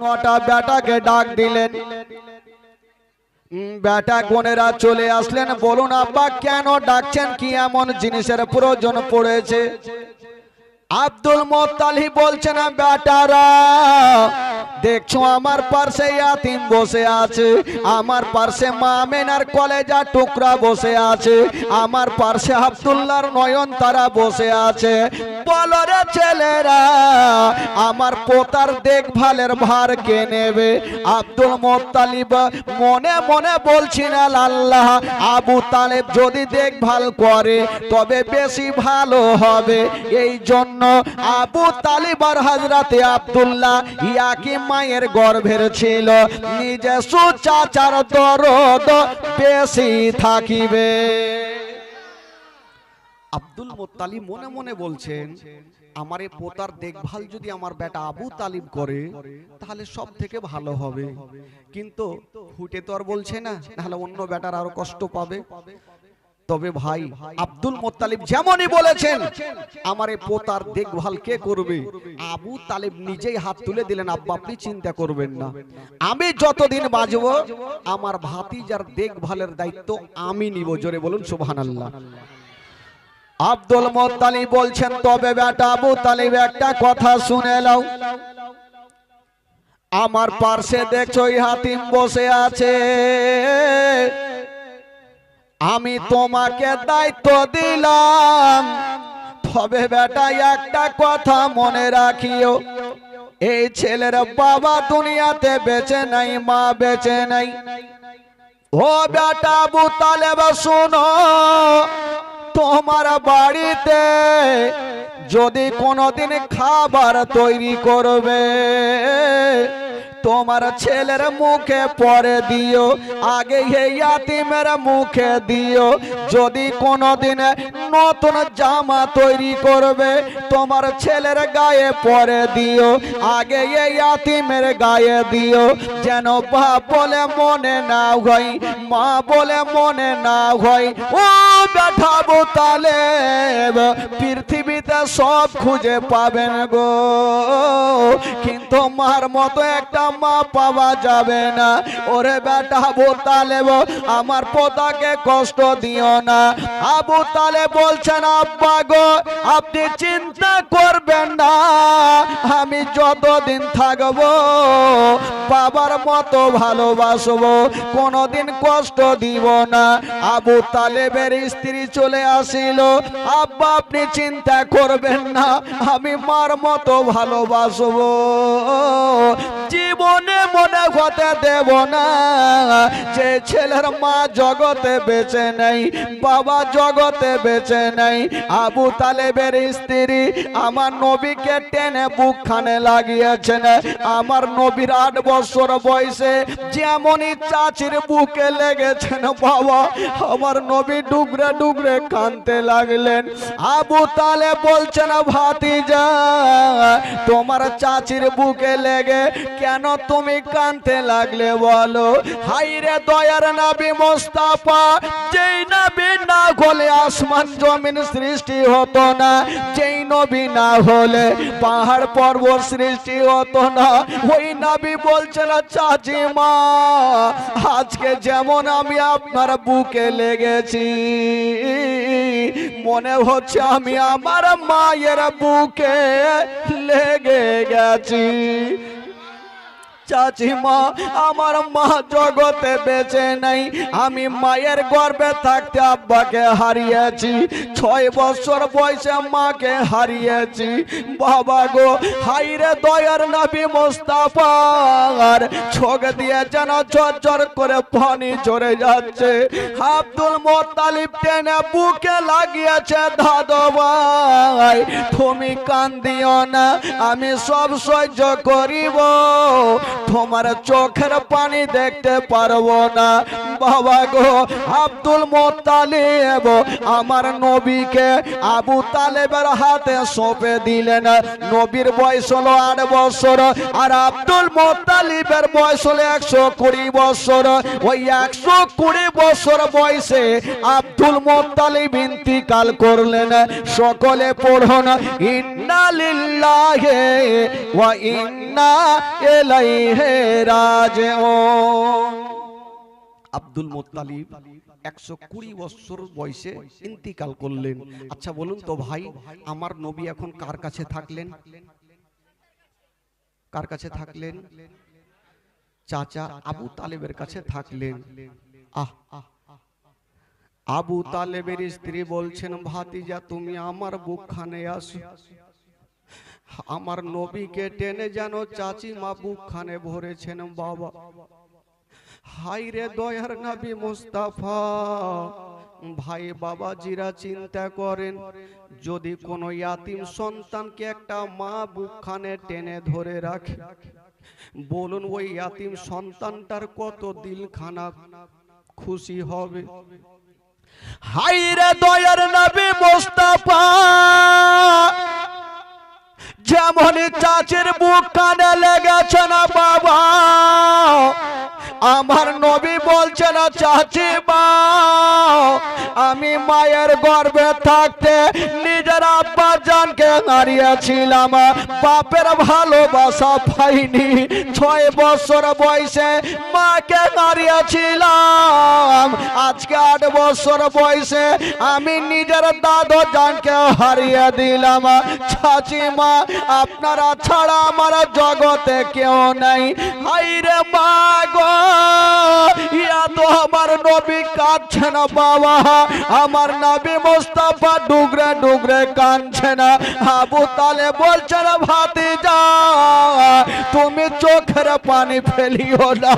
নটা বেটাকে ডাক দিলেন। বেটা বোনেরা চলে আসলেন। বলুন আব্বা কেন ডাকছেন, কি এমন জিনিসের প্রয়োজন পড়েছে? আব্দুল মুত্তালিব বলছেন, বেটারা দেখছো আমার পাশে ইয়াতিম বসে আছে, আমার পাশে মা আমেনার কলেজা টুকরা বসে আছে, আমার পাশে আব্দুল্লাহর নয়ন তারা বসে আছে। বলো রে ছেলেরা, আমার পোতার দেখভালের ভার কে নেবে? আব্দুল মুত্তালিব মনে মনে বলছিলেন, আল্লাহ, আবু তালেব যদি দেখভাল করে তবে বেশি ভালো হবে। এই জন্য আবু তালিব আর হযরতে আব্দুল্লাহ ইয়াকি মায়ের গর্ভের ছিল, নিজস্ব চাচার দরদ বেশি থাকিবে। আব্দুল মুত্তালিব মনে মনে বলছেন, আমার এই পোতার দেখভাল যদি আমার বেটা আবু তালিব করে তাহলে সব থেকে ভালো হবে। কিন্তু ফুটে তো আর বলছে না, তাহলে অন্য বেটার আরো কষ্ট পাবে। তবে ভাই আব্দুল মুত্তালিব যেমনই বলেছেন, আমার এই পোতার দেখভাল কে করবে? আবু তালিব নিজেই হাত তুলে দিলেন, আব্বা আপনি চিন্তা করবেন না, আমি যতদিন বাঁচবো আমার ভাতিজার দেখভালের দায়িত্ব আমি নিব। জোরে বলুন সুবহানাল্লাহ। আব্দুল মুত্তালিব বলছেন, তবে বেটা আবু তালিব একটা কথা শুনে নাও, আমার পাশে দেখছো ইয়াতিম বসে আছে, আমি তোমাকে দায়িত্ব দিলাম, তবে বেটা একটা কথা মনে রাখিও, এই ছেলের বাবা দুনিয়াতে বেঁচে নাই, মা বেঁচে নাই। ও বেটা আবু তালেব শোনো, তোমার বাড়িতে যদি কোনোদিন খাবার তৈরি করবে তোমার ছেলের মুখে পরে দিও, আগে এই ইয়াতিমের মুখে দিও। যদি কোনোদিন নতুন জামা তৈরি করবে তোমার ছেলের গায়ে পরে দিও, আগে এই ইয়াতিমের গায়ে দিও, যেন বাপ বলে মনে না হয়, মা বলে মনে না হয়। ও বেটা আবু তালেব, পৃথিবীতে সব খুঁজে পাবেন গো, কিন্তু মার মতো একটা মা পাওয়া যাবে না। ওরে বেটা আবু তালেব, আমার পোতাকে কষ্ট দিও না। আবু তালেব বলছেন, আব্বা গো আপনি চিন্তা করবেন না, আমি যতদিন থাকবো বাবার মতো ভালোবাসবো, কোনোদিন কষ্ট দিব না। আবু তালেবের স্ত্রী চলে আসিল, আব্বা আপনি চিন্তা করবেন না, আমি মার মতো ভালোবাসবো, জীবনে মনে হতে দেব না যে ছেলের মা জগতে বেঁচে নেই, বাবা জগতে বেঁচে নেই। আবু তালেবের স্ত্রী আমার নবীকে টেনে বুকখানে লাগিয়েছেন। আমার নবীর 8 বছর বয়সে যেমনই চাচির বুকে লেগেছেন বাবা, আমার নবী ডুগরে ডুগরে কাঁদতে লাগলেন। আবু তালেব বলছেন, ভাতিজা তোমার চাচির বুকে লেগে কেন তুমি কাঁদতে লাগলে বলো? হাইরে দয়ার নবী মুস্তাফা, যেই নবী না হলে আসমান জমিন সৃষ্টি হতো না, যেই নবী না হলে পাহাড় পর্বত সৃষ্টি হতো না। ওই নবী বলছেন, চাচি মা আজকে যেমন আমি আপনার বুকে লেগেছি, মনে হচ্ছে আমি আমার মায়ের বুকে লেগে গেছি। চাচি মা, আমার মা জগতে বেঁচে নাই, আমি মায়ের গর্ভে থাকতে আব্বাকে হারিয়েছি, 6 বছর বয়সে মাকে হারিয়েছি। বাবা গো, হাইরে দয়ার নবী মুস্তাফার চোখ দিয়ে যেন ঝরঝর করে পানি ঝরে যাচ্ছে। আব্দুল মুত্তালিব টেনে বুকে লাগিয়েছে, দাদু ভাই তুমি কান্দিও না, আমি সব সহ্য করিব, তোমার চোখের পানি দেখতে পারবো না। বাবা গো, আব্দুল মুত্তালিব আমার নবীকে আবু তালেবের হাতে সঁপে দিলেন। নবীর বয়স হলো 8 বছর, আর আব্দুল মুত্তালিবের বয়স হলো 120 বছর। ওই 120 বছর বয়সে আব্দুল মুত্তালিব ইন্তিকাল করলেন। সকলে পড়ুন, ইন্না লিল্লাহি ওয়া ইন্না ইলাইহি রাজিউন। আব্দুল মুত্তালিব 120 বছর বয়সে ইন্তিকাল করলেন। আচ্ছা বলুন তো ভাই, আমার নবী এখন কার কাছে থাকলেন? কার কাছে থাকলেন? চাচা আবু তালেবের কাছে থাকলেন। আবু তালেবের স্ত্রী বলছেন, ভাতিজা তুমি আমার বুকখানে আসো। আমার নবীকে টেনে যেন চাচিমা বুকখানে ভরেছেন। বাবা হাই রে দয়ার নবী মুস্তাফা। ভাই বাবাজিরা চিন্তা করেন, যদি কোনো ইয়াতিম সন্তানকে একটা মা বুকখানে টেনে ধরে রাখে, বলুন ওই ইয়াতিম সন্তানটার কত দিলখানা খুশি হবে। হাই রে দয়ার নবী মুস্তাফা, যেমন চাচির বুক কানে লেগেছে না বাবা, আমার নবী বলছে না চাচি মা, আমি মায়ের গর্ভে থাকতে নিজের আব্বা জানকে হারিয়েছিলাম, বাপের ভালোবাসা পাইনি। 6 বছর বয়সে মাকে হারিয়েছিলাম, আজকে 8 বছর বয়সে আমি নিজের দাদু জানকে হারিয়ে দিলাম। চাচি মা আপনারা ছাড়া আমার জগতে কেউ নাই। হাইরে মা গো, ইয়া তো আমার নবী কাঁদছে না বাবা, আমার নবী মুস্তাফা ডুগরে ডুগরে কাঁদছে না। আবু তালেব বলছে না ভাতিজা তুমি চোখের পানি ফেলিও না,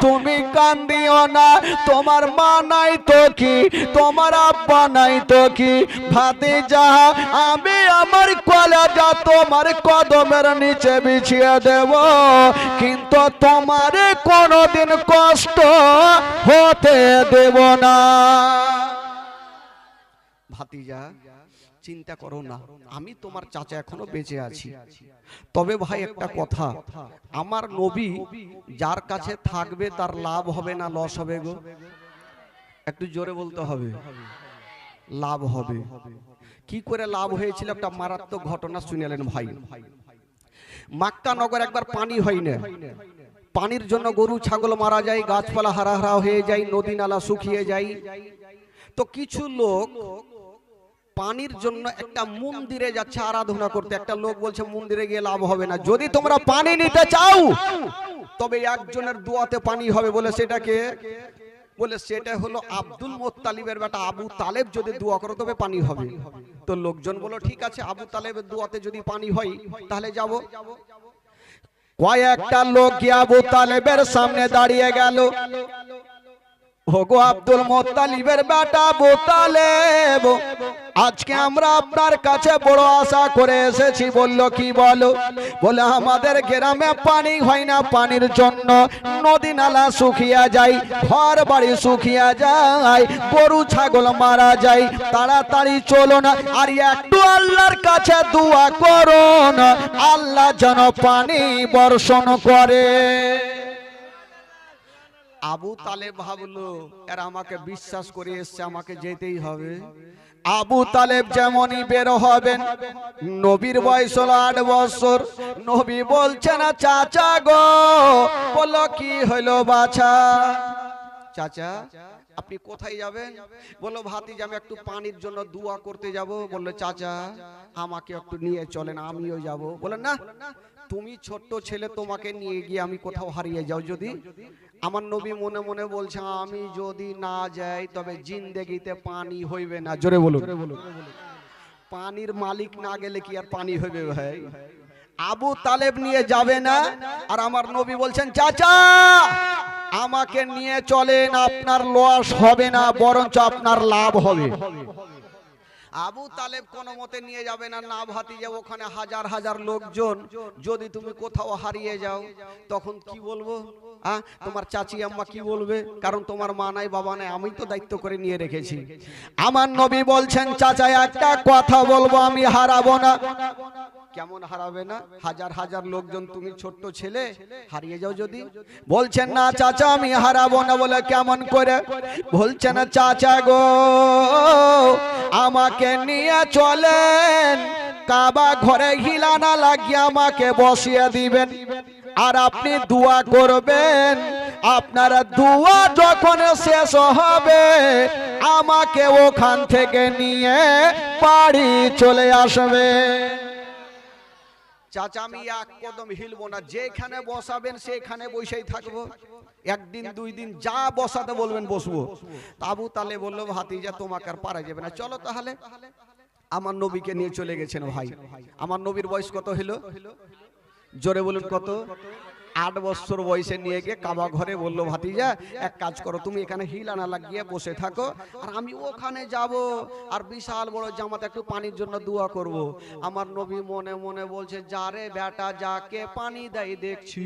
তুমি কান্দিও না, তোমার মা নাই তো কি, তোমার আব্বা নাই তো কি। ভাতিজা আমি আমার কলেজা তোমার কদমের নিচে বিছিয়ে দেব, কিন্তু তোমার কোনদিন কষ্ট হতে দেব না। ভাতিজা চিন্তা করো না, আমি তোমার চাচা এখনো বেঁচে আছি। তবে ভাই একটা কথা, আমার নবী যার কাছে থাকবে তার লাভ হবে না লস হবে গো? একটু জোরে বলতে হবে। লাভ হবে। কি করে লাভ হয়েছিল একটা মারাত্মক ঘটনা শুনেলেন ভাই। মক্কা নগর একবার পানি হয় না, পানির জন্য গরু ছাগল মারা যায়, গাছপালা হারা হারা হয়ে যায়, নদী নালা শুকিয়ে যায়। তো কিছু লোক পানির জন্য একটা মন্দিরে যাচ্ছে আরাধনা করতে। একটা লোক বলছে মন্দিরে গিয়ে লাভ হবে না, যদি তোমরা পানি নিতে চাও তবে একজনের দোয়াতে পানি হবে। বলে সেটাকে বলে সেটা হলো আব্দুল মুত্তালিবের বেটা আবু তালেব, যদি দোয়া করো তবে পানি হবে। তো লোকজন বলো ঠিক আছে, আবু তালেবের দোয়াতে যদি পানি হয় তাহলে যাব। কয়েকটা লোক গিয়ে আবু তালেবের সামনে দাঁড়িয়ে গেল। ওগো আব্দুল মুত্তালিবের বেটা আবু তালেব, আজকে আমরা আপনার কাছে বড় আশা করে এসেছি। বলল কি বলো? বলে আমাদের গ্রামে পানি হয় না, পানির জন্য নদী নালা শুকিয়ে যায়, ঘর বাড়ি শুকিয়ে যায়, গরু ছাগল মারা যায়। তাড়াতাড়ি চলুন আর একটু আল্লাহর কাছে দোয়া করুন, আল্লাহ যেন পানি বর্ষণ করে। আবু তালেব ভাবলো এরা আমাকে বিশ্বাস করে এসছে, আমাকে যেতেই হবে। আবু তালেব যেমনই বের হবেন, নবীর বয়স হলো 8 বছর। নবী বলছে না চাচা গো, বললো কি হইলো বাছা? চাচা আপনি কোথায় যাবেন? বললো ভাতিজা আমি একটু পানির জন্য দোয়া করতে যাব। বললো চাচা আমাকে একটু নিয়ে চলেন, আমিও যাব। বলে না, তুমি ছোট্ট ছেলে, তোমাকে নিয়ে গিয়ে আমি কোথাও হারিয়ে যাও যদি। আমার নবী মনে মনে বলছে আমি যদি না যাই তবে জিন্দেগিতে পানি হইবে না। জোরে বলুন। পানির মালিক না গেলে কি আর পানি হইবে ভাই? আবু তালেব নিয়ে যাবে না, আর আমার নবী বলছেন চাচা আমাকে নিয়ে চলেন, আপনার লস হবে না, বরঞ্চ আপনার লাভ হবে। আবু তালেব কোনো মতে নিয়ে যাবে না। না ভাতিজা, ওখানে হাজার হাজার লোকজন, যদি তুমি কোথাও হারিয়ে যাও তখন কি বলবো? তোমার চাচি আম্মা কি বলবে? কারণ তোমার মা নাই বাবা নাই, আমি তো দায়িত্ব করে নিয়ে রেখেছি। আমার নবী বলছেন চাচা একটা কথা বলবো, আমি হারাবো না। কেমন হারাবে না? হাজার হাজার লোকজন, তুমি ছোট্ট ছেলে, হারিয়ে যাও যদি। বলছেন না চাচা আমি হারাবো না। বলে কেমন করে? বলছেন চাচা গো আমাকে নিয়ে চলেন, কাবা ঘরে হিলানা লাগিয়ে আমাকে বসিয়ে দিবেন। আর আপনি দোয়া করবেন। আপনার দোয়া যখন শেষ হবে আমাকে ওখান থেকে নিয়ে বাড়ি চলে আসবে। চাচা আমি এক কদম হিলবো না, যেখানে বসাবেন সেখানে বসেই থাকবো, একদিন দুই দিন যা বসাতে বলবেন বসবো। আবু তালেব বললো ভাতিজা তোমাকে আর পারা যাবে না, চলো তাহলে। আমার নবীকে নিয়ে চলে গেছেন ভাই। আমার নবীর বয়স কত হলো? জোরে বলুন কত? 8 বছর বয়সে নিয়ে গিয়ে কাবা ঘরে বললো ভাতিজা এক কাজ করো, তুমি এখানে হিলানা লাগিয়ে বসে থাকো আর আমি ওখানে যাব আর বিশাল বড় জামাতে একটু পানির জন্য দোয়া করব। আমার নবী মনে মনে বলছে যা রে বেটা যা, কে পানি দেয় দেখছি,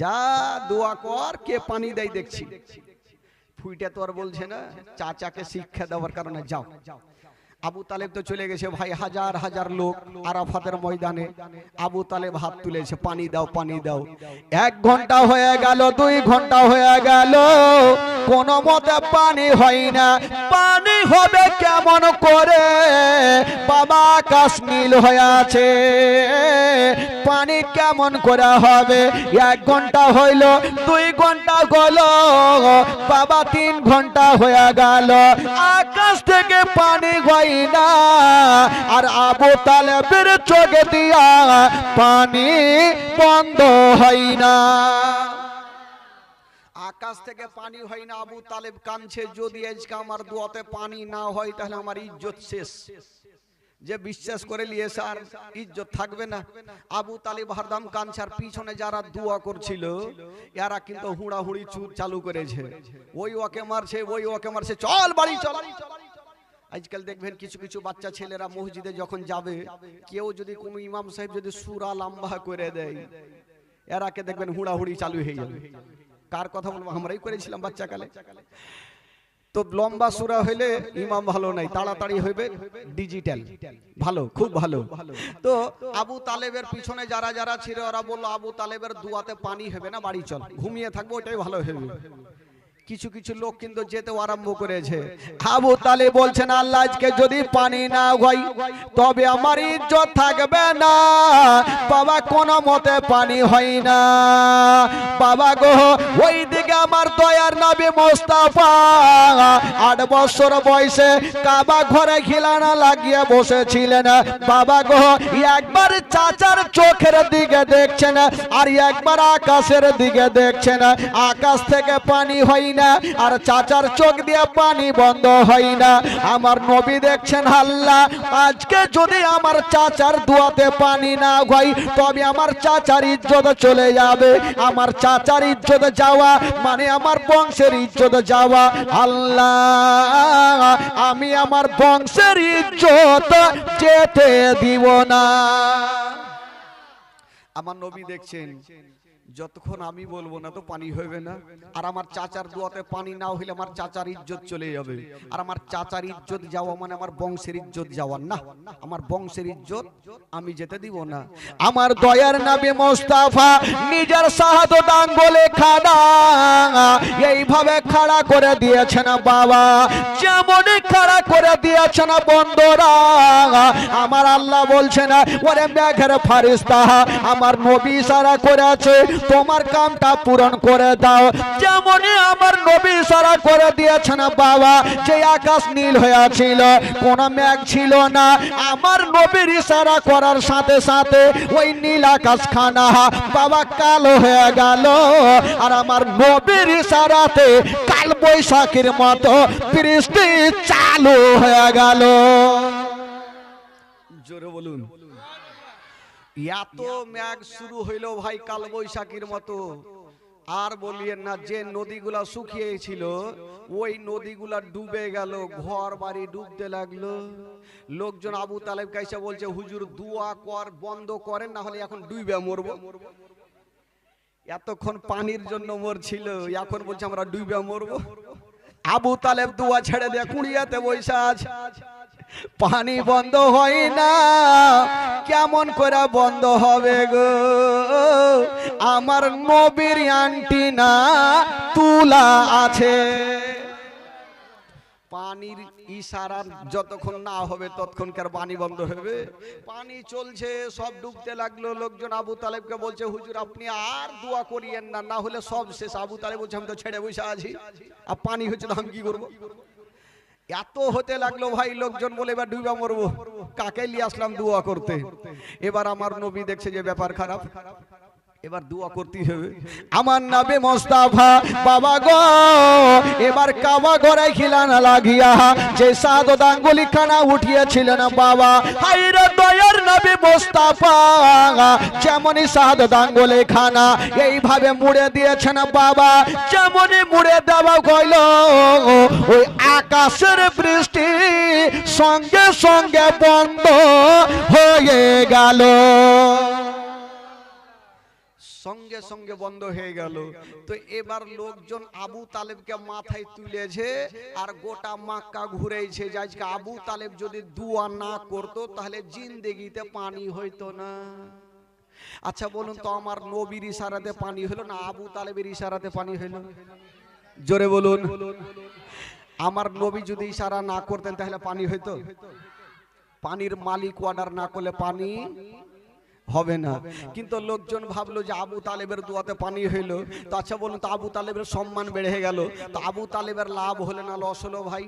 যা দোয়া কর, কে পানি দেয় দেখছি। ফুইটা তো আর বলছে না, চাচাকে শিক্ষা দেওয়ার কারণে যাও। আবু তালেব তো চলে গেছে ভাই, হাজার হাজার লোক আরাফাতের ময়দানে। আবু তালেব হাত তুলেছে, পানি দাও পানি দাও। 1 ঘন্টা হয়ে গেল, 2 ঘন্টা হয়ে গেল, কোন মতে পানি হয় না। পানি হবে কেমন করে? বাবা আকাশ নীল হয়ে আছে, পানি কেমন করে হবে? 1 ঘন্টা হইল, 2 ঘন্টা গেল, বাবা 3 ঘন্টা হয়ে গেল, আকাশ থেকে পানি হয় না। আর আবু তালেবের চোখে দিয়া পানি বন্ধ হয় না, আকাশ থেকে পানি হয় না। আবু তালেব কাঁদছে, যদি আজকে আমার দোয়াতে পানি না হয় তাহলে আমার ইজ্জত শেষ। যে বিশ্বাস করে নিয়েছে আর ইজ্জত থাকবে না। আবু তালেব হরদম কাঁদছে, আর পিছনে যারা দোয়া করছিল এরা কিন্তু হুড়াহুড়ি চালু করেছে, ওই ওকে মারছে, ওই ওকে মারছে, চল বাড়ি চল। আজকাল দেখবেন কিছু কিছু বাচ্চা ছেলেরা মসজিদে যখন যাবে, কেউ যদি কোনো ইমাম সাহেব যদি সূরা লম্বা করে দেয়, এরাকে দেখবেন হুড়াহুড়ি চালু হয়ে যাবে। কার কথা বলবো? আমরাই করেছিলাম বাচ্চাকালে। তো লম্বা সূরা হইলে ইমাম ভালো নাই, তাড়াতাড়ি হইবে ডিজিটাল ভালো, খুব ভালো। তো আবু তালেবের পিছনে যারা যারা ছিল ওরা বললো আবু তালেবের দুয়াতে পানি হবে না, বাড়ি চল, ঘুমিয়ে থাকবো, ওটাই ভালো হবে। কিছু কিছু লোক কিন্তু যেতে আরম্ভ করেছে। আবু তালেব বলছেন আল্লাহ আজকে যদি পানি না হয় তবে আমার ইজ্জত থাকবে না। বাবা কোন মতে পানি হয় না। বাবা গো ওই দিকে আমার দয়ার নবী মুস্তাফা 8 বছর বয়সে কাবা ঘরে খিলানা লাগিয়ে বসেছিলেন। বাবা গো একবার চাচার চোখের দিকে দেখছেন আর একবার আকাশের দিকে দেখছেন। আকাশ থেকে পানি হয় না আর চাচার চোখ দিয়ে পানি বন্ধ হয় না। আমার নবী দেখছেন আল্লাহ আজকে যদি আমার চাচার দোয়াতে পানি না হয় তবে আমার চাচার ইজ্জত চলে যাবে। আমার চাচার ইজ্জত যাওয়া মানে আমার বংশের ইজ্জত যাওয়া। আল্লাহ আমি আমার বংশের ইজ্জত যেতে দিব না। আমার নবী দেখছেন যতক্ষণ আমি বলবো না তো পানি হবে না, আর আমার চাচার দোয়াতে পানি না হইলে আমার চাচার ইজ্জত চলে যাবে। আর আমার চাচার ইজ্জত যাওয়া মানে আমার বংশের ইজ্জত যাওয়া না, আমার বংশের ইজ্জত আমি যেতে দিব না। আমার দয়ার নবী মুস্তাফা নিজের শাহাদাত আঙ্গুলে খাড়া এইভাবে খাড়া করে দিয়েছেন। বাবা যেমনই খাড়া করে দিয়েছেন বন্ধুরা, আমার আল্লাহ বলছেন ওরে মেঘের ফেরেশতা আমার নবী ইশারা করেছে তোমার কামটা পূরণ করে দাও। যেমনই আমার নবী ইশারা করে দিয়েছেন বাবা, যে আকাশ নীল হয়ে ছিল, কোন মেঘ ছিল না, আমার নবীর ইশারা করার সাথে সাথে ওই নীল আকাশ খানা বাবা কালো হয়ে গেল। আর আমার নবীর ইশারাতে কাল বৈশাখীর মতো বৃষ্টি চালু হয়ে গেল। জোরে বলুন। এত মেঘ শুরু হইল ভাই কাল বৈশাখীর মতো, আর বলিয়েন না। যে নদীগুলা শুকিয়েছিল ওই নদীগুলা ডুবে গেল, ঘর বাড়ি ডুবতে লাগলো। লোকজন আবু তালেব কাইসা বলছে হুজুর দোয়া কর, বন্ধ করেন না হলে এখন ডুবে মরবো। এতক্ষণ পানির জন্য মরছিল, এখন বলছে আমরা ডুবে মরবো। আবু তালেব দোয়া ছেড়ে দিয়ে কুড়িয়াতে বৈশা আছে। পানি বন্ধ হয় না, কেমন করে বন্ধ হবে গো? আমার নবীর অ্যান্টিনা তুলা আছে। পানি পানির ইশারা যতক্ষণ না হবে ততক্ষণকার বাণী বন্ধ হবে। পানি চলছে, সব ডুবতে লাগলো। লোকজন আবু তালেবকে বলছে, হুজুর আপনি আর দোয়া করিয়েন না, না হলে সব শেষ। আবু তালেব বলছে, আমি তো ছেড়ে বসে আছি, আর পানি হচ্ছে তো আমি কি করবো। এত হতে লাগলো ভাই, লোকজন বলে এবার ডুবা মরবো, কাকে নিয়ে আসলাম দোয়া করতে। এবার আমার নবী দেখছে যে ব্যাপার খারাপ, এবার দোয়া করতে হবে। আমার নবী মুস্তাফা বাবা গো, এবার কাবা ঘরে খিলানা লাগিয়া যে সাদত আঙ্গুলি খানা উঠিয়েছিলেন বাবা, হায়রে দয়ার নবী মুস্তাফা যেমনই সাদত আঙ্গুলি খানা এইভাবে মুড়ে দিয়েছেন বাবা। যেমনই মুড়ে দেওয়া হইল, ওই আকাশের বৃষ্টি সঙ্গে সঙ্গে বন্ধ হয়ে গেল, সঙ্গে সঙ্গে বন্ধ হয়ে গেল। তো এবার লোকজন আবু তালেবকে মাথায় তুলেছে আর গোটা মক্কা ঘুরেছে যে আজকে আবু তালেব যদি দোয়া না করতো তাহলে জিন্দেগিতে পানি হইতো না। আচ্ছা বলুন তো, আমার নবীর ইশারাতে পানি হলো না আবু তালেবের ইশারাতে পানি হলো? জোরে বলুন। আমার নবী যদি ইশারা না করতেন তাহলে পানি হইতো? পানির মালিক অর্ডার না করলে পানি হবে না। কিন্তু লোকজন ভাবলো যে আবু তালেবের দোয়াতে পানি হইলো। তো আচ্ছা বলুন তো, আবু তালেবের সম্মান বেড়ে গেল, তো আবু তালেবের লাভ হলো না লস হলো ভাই?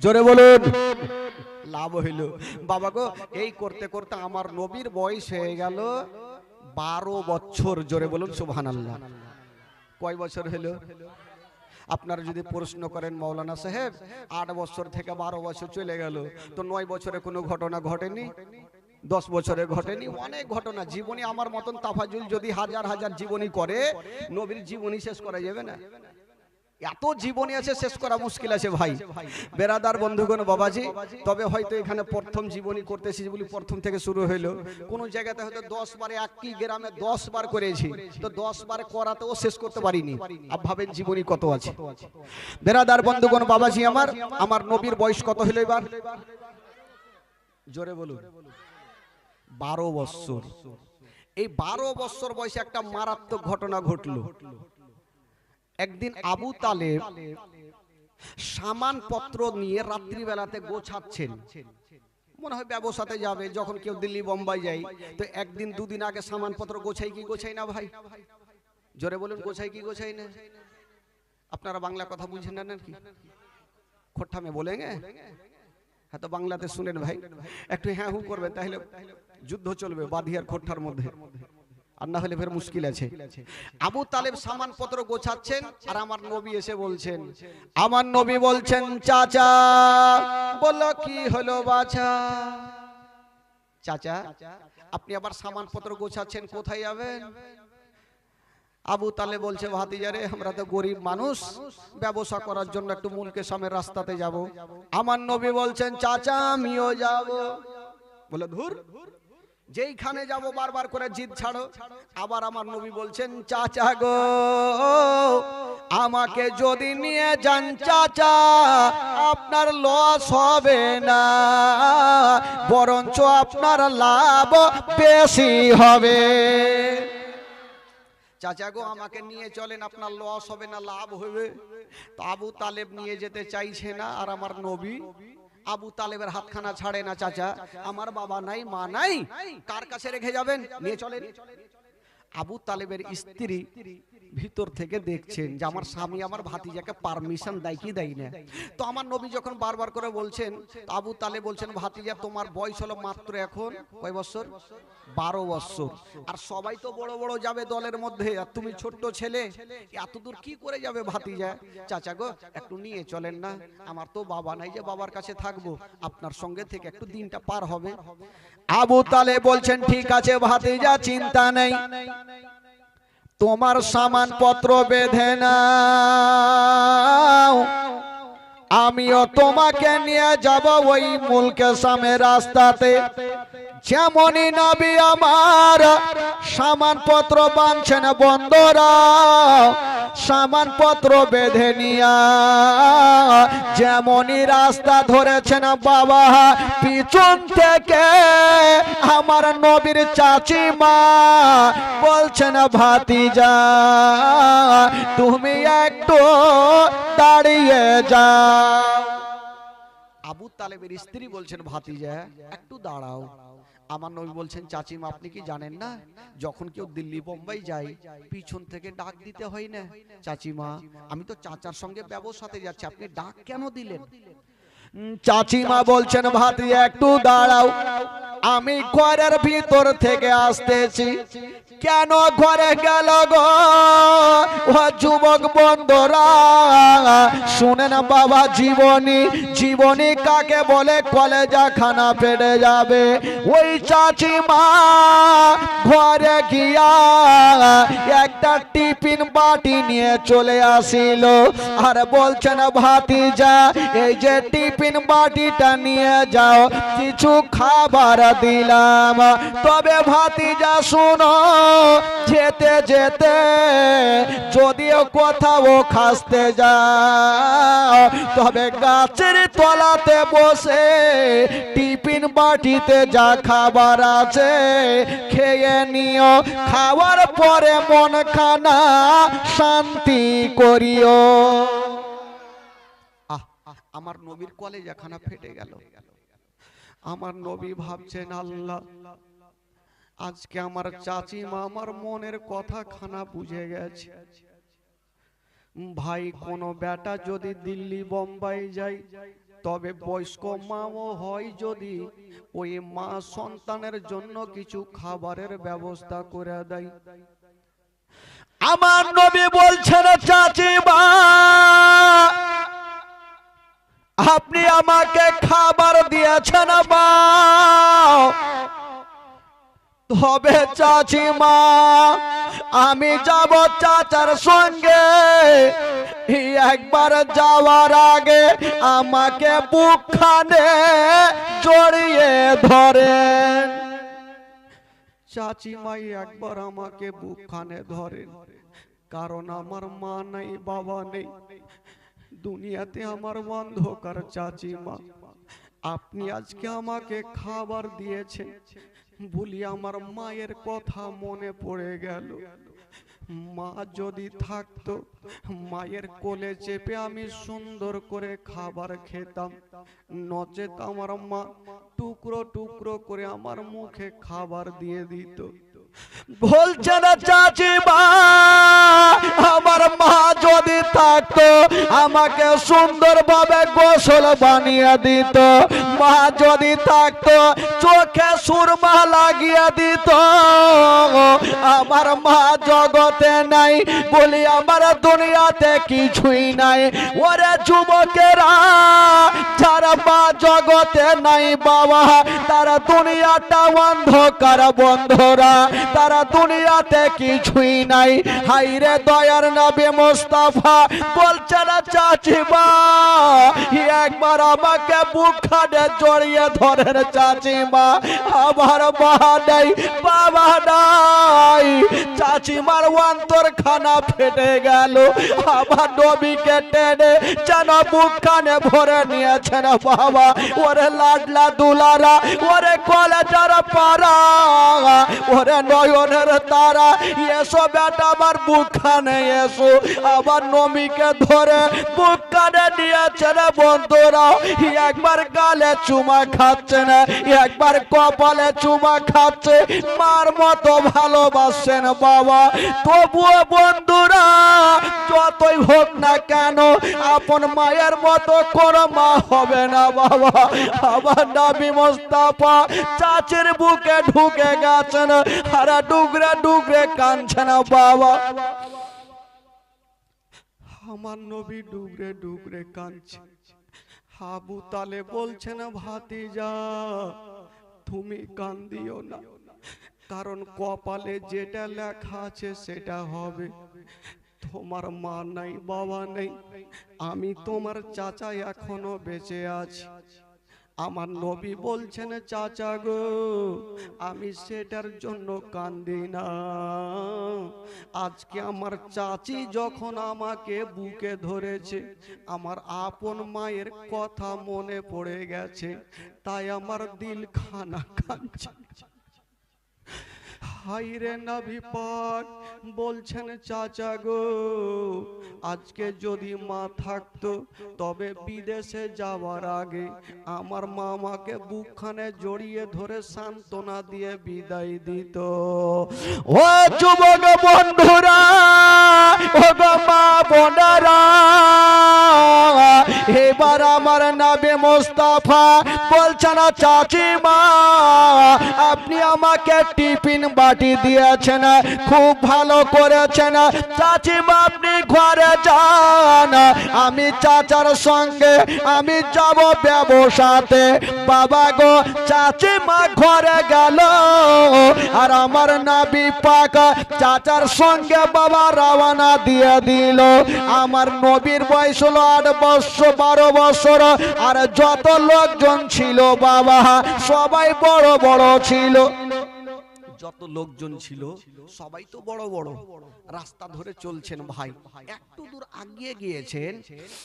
জোরে বলুন। লাভ হইল। বাবা গো, এই করতে করতে আমার নবীর বয়স হয়ে গেল 12 বছর। জোরে বলুন সুবহানাল্লাহ। কয় বছর হলো? আপনারা যদি প্রশ্ন করেন মৌলানা সাহেব 8 বছর থেকে 12 বছর চলে গেল, তো 9 বছরে কোনো ঘটনা ঘটেনি? 10 বছরে ঘটেনি? অনেক ঘটনা। জীবনী আমার মতন তাফাজুল যদি হাজার হাজার জীবনী করে, নবীর জীবনী শেষ করা যাবে না। এত জীবনী আছে, শেষ করা মুশকিল আছে ভাই। বেরাদার বন্ধুগণ বাবাজি, তবে হয়তো এখানে প্রথম জীবনী করতেছি বলি প্রথম থেকে শুরু হইলো। কোন জায়গাতে হয়তো 10 বারে, একই গ্রামে 10 বার করেছি, তো 10 বার করাতেও শেষ করতে পারিনি। আপ ভাবেন জীবনী কত আছে। বেরাদার বন্ধুগণ বাবাজি, আমার নবীর বয়স কত হলো এবার? জোরে বলুন। 12 বছর। এই 12 বছর বয়সে একটা মারাত্মক ঘটনা ঘটলো। একদিন আবু তালেব সামান পত্র নিয়ে রাত্রি বেলাতে গোছাচ্ছেন, মনে হয় ব্যবসাতে যাবে। যখন কেউ দিল্লি বোম্বাই যায়, তো একদিন দুদিন আগে সামান পত্র গোছাই কি গোছাই না ভাই? জোরে বলুন, গোছাই কি গোছাই না? আপনারা বাংলা কথা বুঝেন না নাকি? খোট্টা মে বলেঙ্গে? হ্যাঁ, তো বাংলাতে শুনেন ভাই, একটু হ্যাঁ হু করবেন, তাহলে যুদ্ধ চলবে বাদিয়ার খোট্টার মধ্যে, আর না হলে ফের মুশকিল আছে। আবু তালেব সামান পত্র গোছাচ্ছেন, আর আমার নবী এসে বলছেন, আমার নবী বলছেন, চাচা। বলল, কি হলো বাছা? চাচা আপনি আবার সামান পত্র গোছাচ্ছেন, কোথায় যাবেন? আবু তালেব বলছে, ভাতিজারে আমরা তো গরিব মানুষ, ব্যবসা করার জন্য একটু মুলকে সামের রাস্তাতে যাব। আমার নবী বলছেন, চাচা আমিও যাব। বলে, ধুর, যেইখানে যাব বারবার করে জিদ ছাড়ো। আবার আমার নবী বলছেন, চাচা গো আমাকে যদি নিয়ে যান চাচা, আপনার লস হবে না, বরঞ্চ আপনার লাভ বেশি হবে। চাচা গো আমাকে নিয়ে চলেন, আপনার লস হবে না, লাভ হবে। তো আবু তালেব নিয়ে যেতে চাইছে না, আর আমার নবী আবু তালেবের হাতখানা ছাড়ে না। চাচা আমার বাবা নাই, মা নাই, কার কাছে রেখে যাবেন? নিয়ে চলেন। আবু তালেবের স্ত্রী ভিতর থেকে দেখছেন যে আমার স্বামী আমার ভাতিজাকে পারমিশন দেয় কি দেয় না। তো আমার নবী যখন বারবার করে বলছেন, আবু তালেব বলছেন, ভাতিজা তোমার বয়স হলো মাত্র এখন কয় বছর? 12 বছর। আর সবাই তো বড় বড় যাবে দলের মধ্যে, আর তুমি ছোট্ট ছেলে, এত দূর কি করে যাবে ভাতিজা? চাচা গো একটু নিয়ে চলেন না, আমার তো বাবা নাই যে বাবার কাছে থাকবো, আপনার সঙ্গে থেকে একটু দিনটা পার হবে। আবু তালেব বলছেন, ঠিক আছে ভাতিজা, চিন্তা নেই, তোমার সামান পত্র বেঁধে নাও, আমিও তোমাকে নিয়ে যাব ওই মুলকে সামের রাস্তাতে। যেমনই নবী আমার সামান পত্র বাঁধছেন, বন্ধুরা সামান পত্র বেঁধে নিয়া যেমনই রাস্তা ধরেছেন বাবা, পিছন থেকে আমার নবীর চাচিমা বলছেন, ভাতিজা তুমি একটু দাঁড়িয়ে যাও। আবু তালেবের স্ত্রী বলছেন ভাতিজা একটু দাঁড়াও। আমার নবী বলছেন চাচিমা আপনি কি জানেন না যখন কেউ দিল্লি বোম্বাই যায় পিছন থেকে ডাক দিতে হয় না? চাচিমা আমি তো চাচার সঙ্গে ব্যবসাতে যাচ্ছি, আপনি ডাক কেন দিলেন? চাচিমা বলছেন ভাতিজা একটু দাঁড়াও, আমি ঘরের ভিতর থেকে আসতেছি। কেন ঘরে গেল গো ও যুবক বন্ধুরা? শুনেন বাবা, জীবনী জীবনী কাকে বলে কলেজা খানা ফেটে যাবে। ওই চাচিমা ঘরে গিয়া একটা টিফিন বাটি নিয়ে চলে আসিল আর বলছেন ভাতিজা এই যে টিফিন বাটিটা নিয়ে যাও, কিছু খাবার দিলাম। তবে ভাতিজা শুনো, যেতে যেতে যদিও কোথাও খাসতে যাও তবে গাছের তলাতে বসে টিফিন বাটিতে যা খাবার আছে খেয়ে নিও, খাওয়ার পরে মন খানা শান্তি করিও। আমার নবীর কলেজা খানা ফেটে গেল। আমার নবী ভাবছেন আল্লাহ আজকে আমার চাচিমা আমার মনের কথা খানা বুঝে গেছে। ভাই কোন বেটা যদি দিল্লি বোম্বাই যায় তবে বয়স্ক মাও হয়, যদি ওই মা সন্তানের জন্য কিছু খাবারের ব্যবস্থা করে দেয়। আমার নবী বলছেন চাচিমা আপনি আমাকে খাবার দিয়েছেন মা, তবে চাচিমা আমি যাব চাচার সঙ্গে, একবার যাওয়ার আগে আমাকে বুকখানে জড়িয়ে ধরেন। চাচিমাই একবার আমাকে বুকখানে ধরেন, কারণ আমার মা নেই বাবা নেই, দুনিয়াতে আমার অন্ধকার। চাচিমা আপনি আজকে আমাকে খাবার দিয়েছেন বলি আমার মায়ের কথা মনে পড়ে গেল। মা যদি থাকতো মায়ের কোলে চেপে আমি সুন্দর করে খাবার খেতাম, নচেত আমার মা টুকরো টুকরো করে আমার মুখে খাবার দিয়ে দিত। বলছে না চাচিমা আমার মা যদি থাকতো আমাকে সুন্দরভাবে গোসল বানিয়ে দিত, মা যদি থাকতো চোখে সুরমা লাগিয়ে দিত। আমার মা জগতে নাই বলি আমার দুনিয়াতে কিছুই নাই। ওরে যুবকেরা যারা মা জগতে নাই বাবা তারা দুনিয়াটা অন্ধকার বন্ধুরা, তারা দুনিয়াতে কিছুই নাই। হাইরে দয়ার নবী মুস্তাফা বলছে না চাচিমা একবার আমাকে বুকখানে জড়িয়ে ধরেন চাচিমা, আমার মা নাই বাবা নাই। চাচিমার অন্তর খানা ফেটে গেল, আমার নবীকে টেনে যেন বুকখানে ভরে নিয়েছেন বাবা। ওরে লাডলা দুলারা, ওরে কলেজার পাড়া, ওরে নয়নের তারা, এসো বেটা আমার বুকখানে এসো। আমার নবীকে ধরে বুকখানে নিয়েছেন বন্ধুরা, একবার গালে চুমা খাচ্ছে না, একবার কপালে চুমা খাচ্ছে, মার মতো ভালোবাসেন বাবা। তবুও বন্ধুরা যতই হোক না কেন আপন মায়ের মতো কোনো মা হবে না বাবা। আমার নবী মুস্তাফা চাচির বুকে ঢুকে গেছেন আর ডুগরে ডুগরে কাঁদছেন বাবা। আমার নবী ডুগরে ডুগরে কাঁদছে। আবু তালেব বলছেন ভাতিজা তুমি কান্দিও না, কারণ কপালে যেটা লেখা আছে সেটা হবে। তোমার মা নাই বাবা নেই, আমি তোমার চাচা এখনো বেঁচে আছি। আমার নবী বলছেন চাচা গো আমি সেটার জন্য কান্দি না, আজকে আমার চাচি যখন আমাকে বুকে ধরেছে আমার আপন মায়ের কথা মনে পড়ে গেছে, তাই আমার দিল খানা কাঁদছে। হাইরে নবী পাক বলছেন চাচা গো, আজকে যদি মা থাকতো তবে বিদেশে যাওয়ার আগে আমার মামাকে বুকখানে জড়িয়ে ধরে সান্ত্বনা দিয়ে বিদায় দিত। ও যুবক বন্ধুরা, ও গো মা বোনেরা, এবার আমার নবী মুস্তাফা বলছেন চাচিমা আপনি আমাকে টিফিন বাটি দিয়েছেন, খুব ভালো করেছেন। চাচিমা আপনি ঘরে যান, আমি চাচার সঙ্গে আমি যাব ব্যবসাতে। বাবা গো, চাচিমা ঘরে গেল আর আমার নবী পাক চাচার সঙ্গে বাবা রওনা দিয়ে দিল। আমার নবীর বয়স হলো 8 বছর 12 বছর, আর যত লোকজন ছিল বাবা সবাই বড় বড় ছিল। যত লোকজন ছিল সবাই তো বড় বড়। রাস্তা ধরে চলছেন ভাই, একটু দূর আগিয়ে গিয়েছেন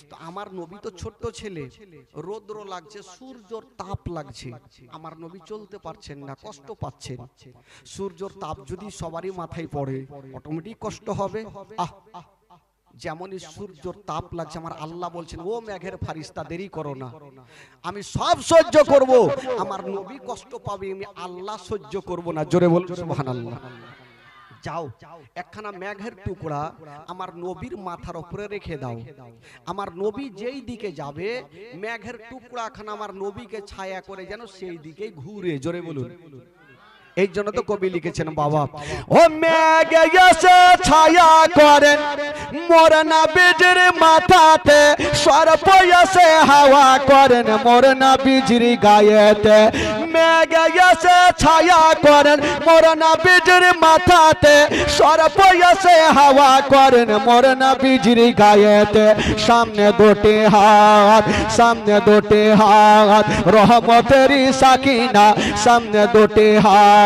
তো আমার নবী তো ছোট্ট ছেলে, রৌদ্র লাগছে, সূর্যর তাপ লাগছে, আমার নবী চলতে পারছেন না, কষ্ট পাচ্ছেন। সূর্যর তাপ যদি সবারই মাথায় পড়ে অটোমেটিক কষ্ট হবে। যেমনই সূর্যর তাপ লাগছে, আমার আল্লাহ বলছেন ও মেঘের ফারিস্তা দেরি করো না, আমি সব সহ্য করব। আমার নবী কষ্ট পাবে, আমি আল্লাহ সহ্য করব না। জোরে বল সুবহানাল্লাহ। যাও একখানা মেঘের টুকরা আমার নবীর মাথার উপরে রেখে দাও। আমার নবী যেই দিকে যাবে মেঘের টুকরা খানা আমার নবীকে ছায়া করে যেন সেই দিকেই ঘুরে। জোরে বলুন। এই জন্য তো কবি লিখেছেন বাবা, ও মেঘ এসে ছায়া করেন মোর নবীজির মাথাতে, সর্প এসে হাওয়া করেন মোর নবীজির গায়েতে। মেঘ এসে ছায়া করেন মোর নবীজির মাথাতে, সর্প এসে হাওয়া করেন মোর নবীজির গায়েতে। সামনে দুটি হাত, সামনে দুটি হাত রহমতেরি সাকিনা, সামনে দুটি হাত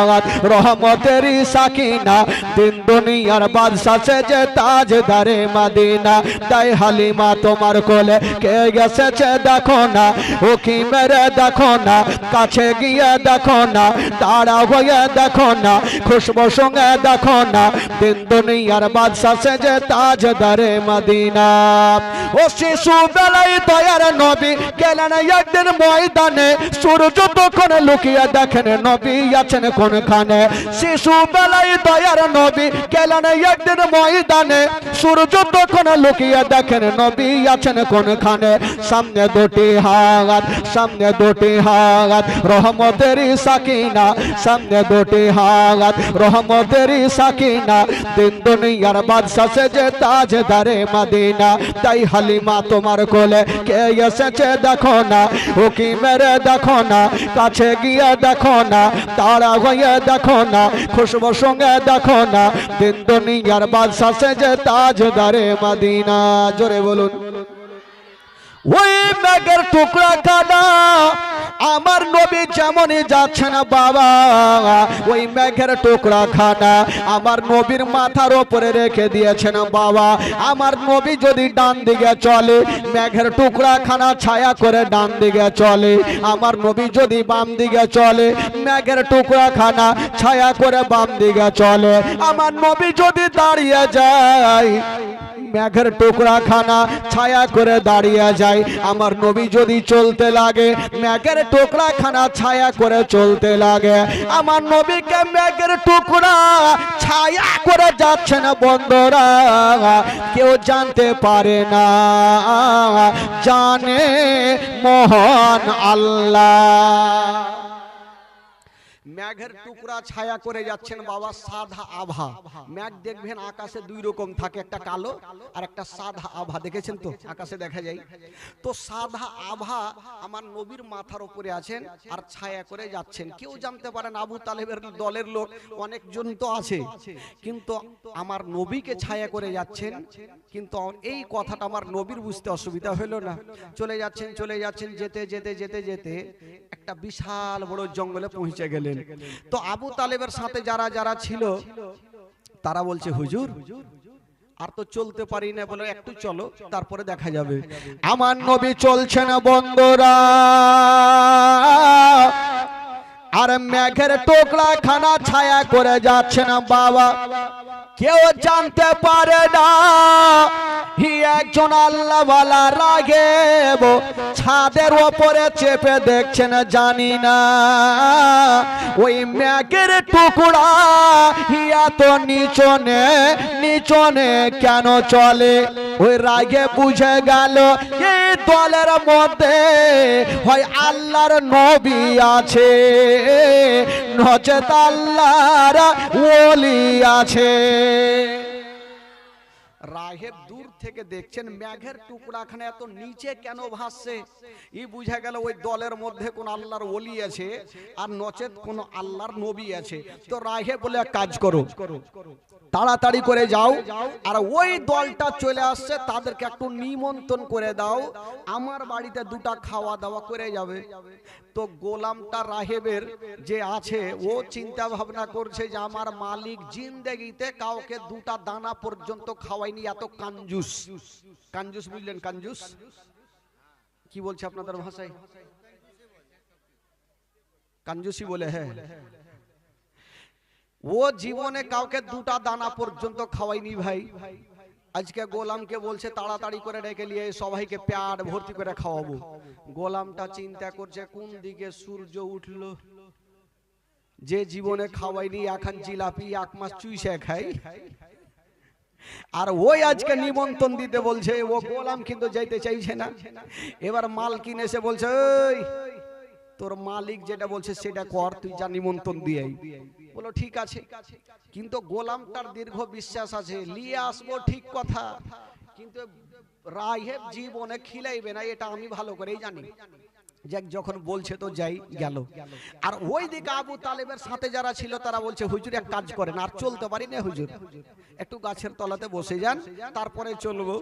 রহমতেরি সাকিনা। দিন দুনিয়ার বাদশা যে তাজদারে মদিনা, তাই হালিমা তোমার কোলে কে গেছে দেখো না, ও কি মেরে দেখো না, কাছে গিয়ে দেখো না, তারা হয়ে দেখো না, খুশবু সঙ্গে দেখো না। দিন দুনিয়ার বাদশা যে তাজদারে মদিনা। ও শিশু বেলায় দয়ার নবী গেলেন একদিন ময়দানে, সূর্য তখন লুকিয়ে দেখেন নবী আছেন কোনখানে। শিশু বেলায় দয়ার নবী গেলেন একদিন ময়দানে, সূর্য তখন লুকিয়ে দেখেন নবী আছেন কোনখানে। সামনে দুটি হাত, সামনে দুটি হাত রহমতেরি সাকিনা, সামনে দুটি হাত রহমতেরি সাকিনা। দিন দুনিয়ার বাদশা যে তাজদারে মদিনা, তাই হালিমা তোমার কোলে কে এসেছে দেখো না, ও কি মেরে দেখো না, কাছে গিয়ে দেখো না, তারা হয়ে দেখো না, খুশবু সঙ্গে দেখো না। দিন দুনিয়ার বাদশা যে তাজদারে মদিনা। জোরে বলুন। ওই মেঘের টুকরা কাটা আমার নবী যেমনই যাচ্ছেন বাবা, ওই মেঘের টুকরা খানা আমার নবীর মাথার উপরে রেখে দিয়েছেন বাবা। আমার নবী যদি ডান দিকে চলে মেঘের টুকরা খানা ছায়া করে ডান দিকে চলে, আমার নবী যদি বাম দিকে চলে মেঘের টুকরা খানা ছায়া করে বাম দিকে চলে। আমার নবী যদি দাঁড়িয়ে যায় মেঘের টুকরা খানা ছায়া করে দাঁড়িয়ে যায়। আমার নবী যদি চলতে লাগে মেঘের টুকরা খানা ছায়া করে চলতে লাগে। আমার নবীকে মেঘের টুকরা ছায়া করে যাচ্ছে না বন্ধুরা, কেউ জানতে পারে না, জানে মহান আল্লাহ। মেঘের টুকরা ছায়া করে যাচ্ছেন বাবা, সাদা আভা। মেঘ দেখবেন আকাশে দুই রকম থাকে, একটা কালো আর একটা সাদা আভা। দেখেছেন তো আকাশে দেখা যায়। তো সাদা আভা আমার নবীর মাথার উপরে আছেন আর ছায়া করে যাচ্ছেন। কেউ জানতে পারেন আবু তালেবের দলের লোক অনেকজন তো আছে, কিন্তু আমার নবীকে ছায়া করে যাচ্ছেন। কিন্তু এই কথাটা আমার নবীর বুঝতে অসুবিধা হলো না। চলে যাচ্ছেন চলে যাচ্ছেন, যেতে যেতে যেতে যেতে একটা বিশাল বড় জঙ্গলে পৌঁছে গেলেন। তো আবু তালেবের সাথে যারা যারা ছিল তারা বলছে হুজুর আর তো চলতে পারি না, বলে একটু চলো তারপরে দেখা যাবে। আমার নবী চলছেন বন্ধুরা, আর মেঘের টুকরা খানা ছায়া করে যাচ্ছে না বাবা, কেউ জানতে পারে না একজন আল্লাহওয়ালা রাগেব ছাদের ওপরে চেপে দেখছেন, জানি না ওই মেঘের টুকরা এত নিচনে নিচনে কেন চলে। ওই রাগে বুঝে গেল এই দলের মধ্যে হয় আল্লাহর নবী আছে, নচেত আল্লাহর ওলি আছে। রাহেব দূর থেকে দেখছেন মেঘের টুকরাখানে এত নিচে কেন ভাসছে। ই বুঝা গেল ওই দলের মধ্যে কোন আল্লাহর ওলি আছে আর নচেত কোন আল্লাহর নবী আছে। তো রাহেব বলে এক কাজ করো, তাড়াতাড়ি করে যাও আর ওই দলটা চলে আসছে তাদেরকে একটু নিমন্ত্রণ করে দাও, আমার বাড়িতে দুটা খাওয়া দাওয়া করে যাবে। তো গোলামটা রাহেবের যে আছে ও চিন্তা ভাবনা করছে যে আমার মালিক জিন্দেগিতে কাউকে দুটা দানা পর্যন্ত খাওয়ায়নি, এত কাঞ্জুস। কাঞ্জুস বুঝলেন? কাঞ্জুস কি বলছে আপনাদের ভাষায়? কাঞ্জুসি বলে। হ্যাঁ, ও জীবনে কাউকে দুটা দানা পর্যন্ত খাওয়ায়নি ভাই। আজকে গোলামকে বলছে তাড়াতাড়ি করে ডেকে নিয়ে সবাইকে পেট ভর্তি করে খাওয়াবো। গোলামটা চিন্তা করছে কোন দিকে সূর্য উঠলো, যে জীবনে খাওয়াইনি এখন জিলাপি এক মাস চুইসে খাই, আর ওই আজকে নিমন্ত্রণ দিতে বলছে। ও গোলাম কিন্তু যাইতে চাইছে না। এবার মালকিন এসে বলছে ওই তোর মালিক যেটা বলছে সেটা কর, তুই যা নিমন্ত্রণ দিয়ে। বলো ঠিক আছে, কিন্তু গোলামটার দীর্ঘ বিশ্বাস আছে নিয়ে আসবো ঠিক কথা, কিন্তু রাহেব জীবনে খিলাইবে না এটা আমি ভালো করেই জানি। যাক যখন বলছে তো যাই গেল। আর ওই দিকে আবু তালেবের সাথে যারা ছিল তারা বলছে হুজুর এক কাজ করেন, আর চলতে পারি না হুজুর, একটু গাছের তলাতে বসে যান তারপরে চলবো।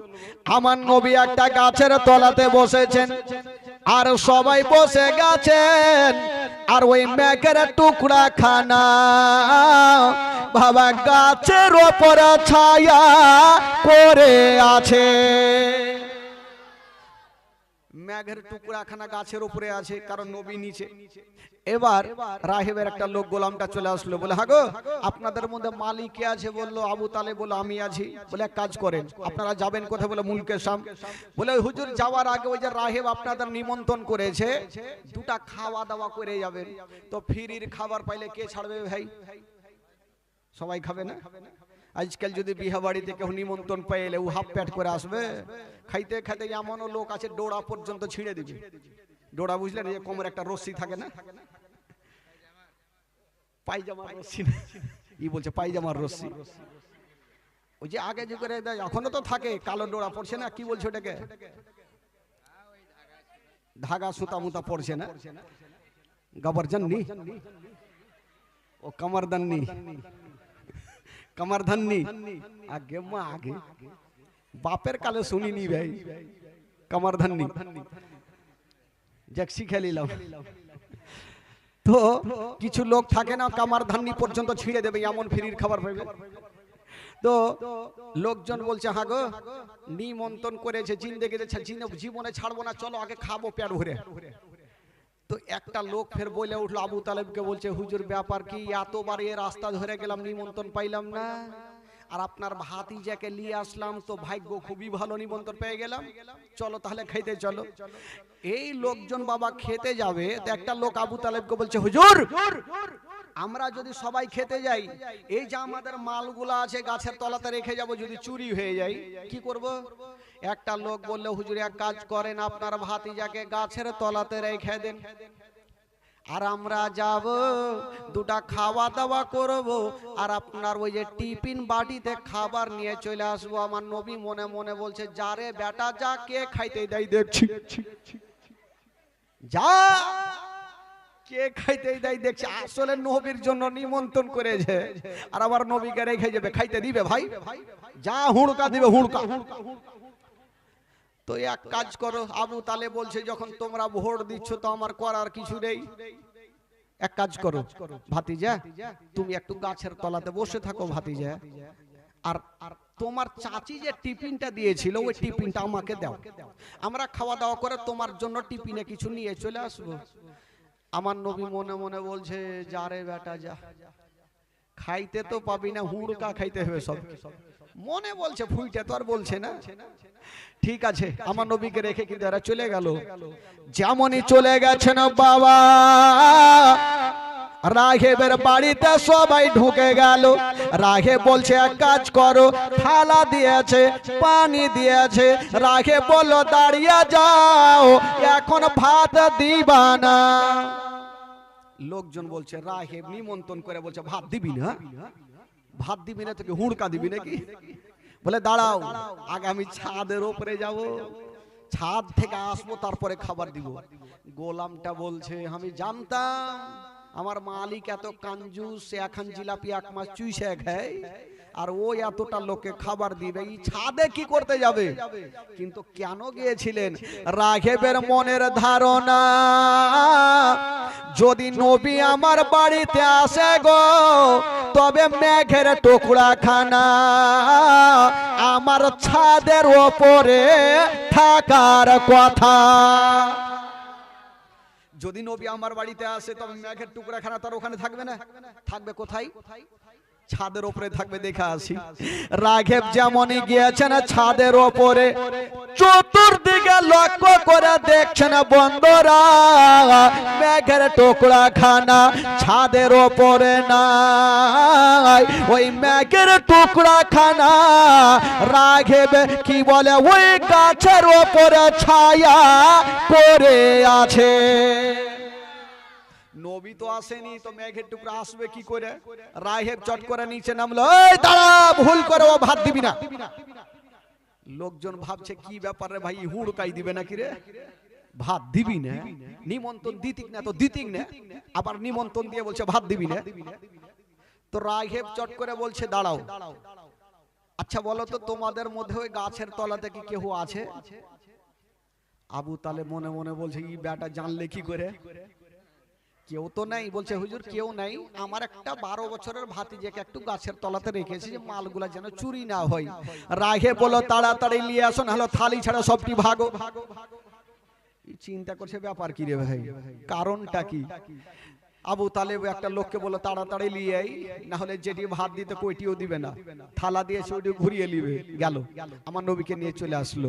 আমার নবী একটা গাছের তলাতে বসেছেন আর সবাই বসে গেছেন, আর ওই মেঘের টুকরা খানা বাবা গাছের ওপরে ছায়া করে আছে। মেঘের টুকরাখানা গাছের উপরে আছে, কারণ নবী নিচে। এবার রাহেবের একটা লোক গোলামটা চলে আসলো, বলে হাগো আপনাদের মধ্যে মালিক কে আছে? বললো আবু তালেব। বললো আমি আছি। বলে এক কাজ করেন, আপনারা যাবেন কোথায়? বলে মুলকে শাম। বলে হুজুর যাওয়ার আগে ওই যে রাহেব আপনাদের নিমন্ত্রণ করেছে দুটা খাওয়া দাওয়া করে যাবেন। তো ফ্রির খাবার পাইলে কে ছাড়বে ভাই? সবাই খাবে না? আজকাল যদি বিয়ে বাড়িতে কেউ নিমন্ত্রণ পাইলে ও হাফ প্যাট করে আসবে? খাইতে খাইতে এমনও লোক আছে ডোড়া পর্যন্ত ছিঁড়ে দিবে। ডোড়া বুঝলেন, যে কোমর একটা রশ্মি থাকে না, পায়জামার রশ্মি। ই বলছে পায়জামার রশ্মি, ওই যে আগে যে করে দেয় এখনো তো থাকে, কালো ডোড়া পড়ছে না, কি বলছে ওটাকে? ধাগা সুতা মুতা পড়ছে না, গবরজন্নি ও কমরদন্নি, কমরধন্নি। আগে মা আগে বাপের কালে শুনিনি ভাই কমরধন্নি, জ্যাক্সি খেলিলাম। তো কিছু লোক থাকে না কমরধন্নি পর্যন্ত ছিঁড়ে দেবে, এমন ফ্রির খাবার পাবে। তো লোকজন বলছে হ্যাঁ গো নিমন্ত্রণ করেছে জিন্দেগিতে জীবনে ছাড়বো না, চলো আগে খাবো পেট ভরে। তো একটা লোক ফের বলে উঠলো আবু তালেবকে, বলছে হুজুর ব্যাপার কি, এতবার এ রাস্তা ধরে গেলাম নিমন্ত্রণ পাইলাম না, আর আপনার ভাতিজাকে নিয়ে আসলাম, তো ভাগ্য খুবই ভালো নিমন্ত্রণ পেয়ে গেলাম, চলো তাহলে খেতে চলো। এই লোকজন বাবা খেতে যাবে, তো একটা লোক আবু তালেবকে বলছে হুজুর আমরা যদি সবাই খেতে যাই, এই যে আমাদের মালগুলা আছে গাছের তলাতে রেখে যাব, যদি চুরি হয়ে যায় কি করব? একটা লোক বললো হুজুর এক কাজ করেন, আপনার ভাতিজাকে গাছের তলাতে রেখে দেন, আর আমরা যাব দুটা খাওয়া দাওয়া করব, আর আপনার ওই যে টিফিন বাটিতে খাবার নিয়ে চলে আসবো। আমার নবী মনে মনে বলছে যারে বেটা যা, কে খাইতে দেয় দেখছি, যা কে খাইতে দেয় দেখছি। আসলে নবীর জন্য নিমন্ত্রণ করেছে, আর আবার নবীকে রেখে যাবে, খাইতে দিবে ভাই? যা হুড়কা দিবে হুড়কা। তো এক কাজ করো, আবু তালেব বলছে যখন তোমরা ভোট দিচ্ছ তো আমার করার কিছু নেই, এক কাজ করো ভাতিজা তুমি একটু গাছের তলাতে বসে থাকো ভাতিজা, আর তোমার চাচি যে টিফিনটা দিয়েছিল ওই টিফিনটা আমাকে দাও, আমরা খাওয়া দাওয়া করে তোমার জন্য টিফিনে কিছু নিয়ে চলে আসবো। আমার নবী মনে মনে বলছে, যা রে বেটা যা, খাইতে তো পাবি না, হুড়কা খাইতে হবে সব। মনে বলছে, ফুইটা তো আর বলছে না। ঠিক আছে, আমার নবীকে রেখে কিন্তু এরা চলে গেল। যেমনই চলে গেছেন বাবা, রাঘবের বাড়িতে সবাই ঢুকে গেল। রাঘব বলছে, এক কাজ করো, থালা দিয়েছে, পানি দিয়েছে। রাঘব বলল, দাঁড়িয়ে যাও, এখন ভাত দিবা না। লোকজন বলছে, রাঘব নিমন্ত্রণ করে বলছে, ভাত দিবি না? ভাত দিবি না তোকে হুড়কা দিবি নাকি? বলে, দাঁড়াও, আগে আমি ছাদের উপরে যাব, ছাদ থেকে আসবো, তারপরে খাবার দিব। গোলামটা বলছে, আমি জানতাম আমার মালিক এত কাঞ্জুস, সে এখন জিলাপি এক মাস চুইসে খায়, আর ও এতটা লোকে খাবার দিবে, এই ছাদে কি করতে যাবে? কিন্তু কেন গিয়েছিলেন? রাঘবের মনের ধারণা, যদি নবী আমার বাড়িতে আসে গো, তবে মেঘের টুকরা খানা আমার ছাদের ওপরে থাকার কথা। যদি নবী আমার বাড়িতে আসে, তবে মেঘের টুকরা খানা তার ওখানে থাকবে না? থাকবে কোথায়? ছাদের উপরে থাকবে। দেখে আসি। রাঘব যেমনই গিয়েছেন ছাদের ওপরে, চতুর্দিকে লক্ষ্য করে দেখছেন বন্ধুরা, মেঘের টুকরা খানা ছাদের ওপরে নাই। ওই মেঘের টুকরা খানা রাঘব কি বলে, ওই গাছের ওপরে ছায়া করে আছে। নবী তো আসেনি, তো মেঘের টুকরা আসবে কি করে? রাঘব চট করে নিচে নামলো, এই দাঁড়া, ভুল করে ও ভাত দিবি না। লোকজন ভাবছে, কি ব্যাপার রে ভাই, হুড়কাই দিবে নাকি রে? ভাত দিবি না? নিমন্ত্রণ দিতিক না তো দিতিক না, আবার নিমন্ত্রণ দিয়ে বলছে ভাত দিবি না। তো রাঘব চট করে বলছে, দাঁড়াও, আচ্ছা বলো তো, তোমাদের মধ্যে ওই গাছের তলাতে কি কেউ আছে? আবু তালেব মনে মনে বলছে, এই বেটা জানলে কি করে? কেউ তো নাই। বলছে, হুজুর কেউ নাই, আমার একটা 12 বছরের ভাতিজাকে একটু গাছের তলাতে রেখেছি, যে মালগুলা যেন চুরি না হয়। রাঘব বলো, তাড়াতাড়ি নিয়ে আসো, না হলে থালি ছাড়া সবটি ভাগো। চিন্তা করছে, ব্যাপার কি রে ভাই, কারণটা কি? আবু তালেব একটা লোককে বলো, তাড়াতাড়ি নিয়ে আই, না হলে যেটি ভাত দিতে কইটিও দিবে না, থালা দিয়েছে ওইটি ঘুরিয়ে নিবে। গেল, আমার নবীকে নিয়ে চলে আসলো।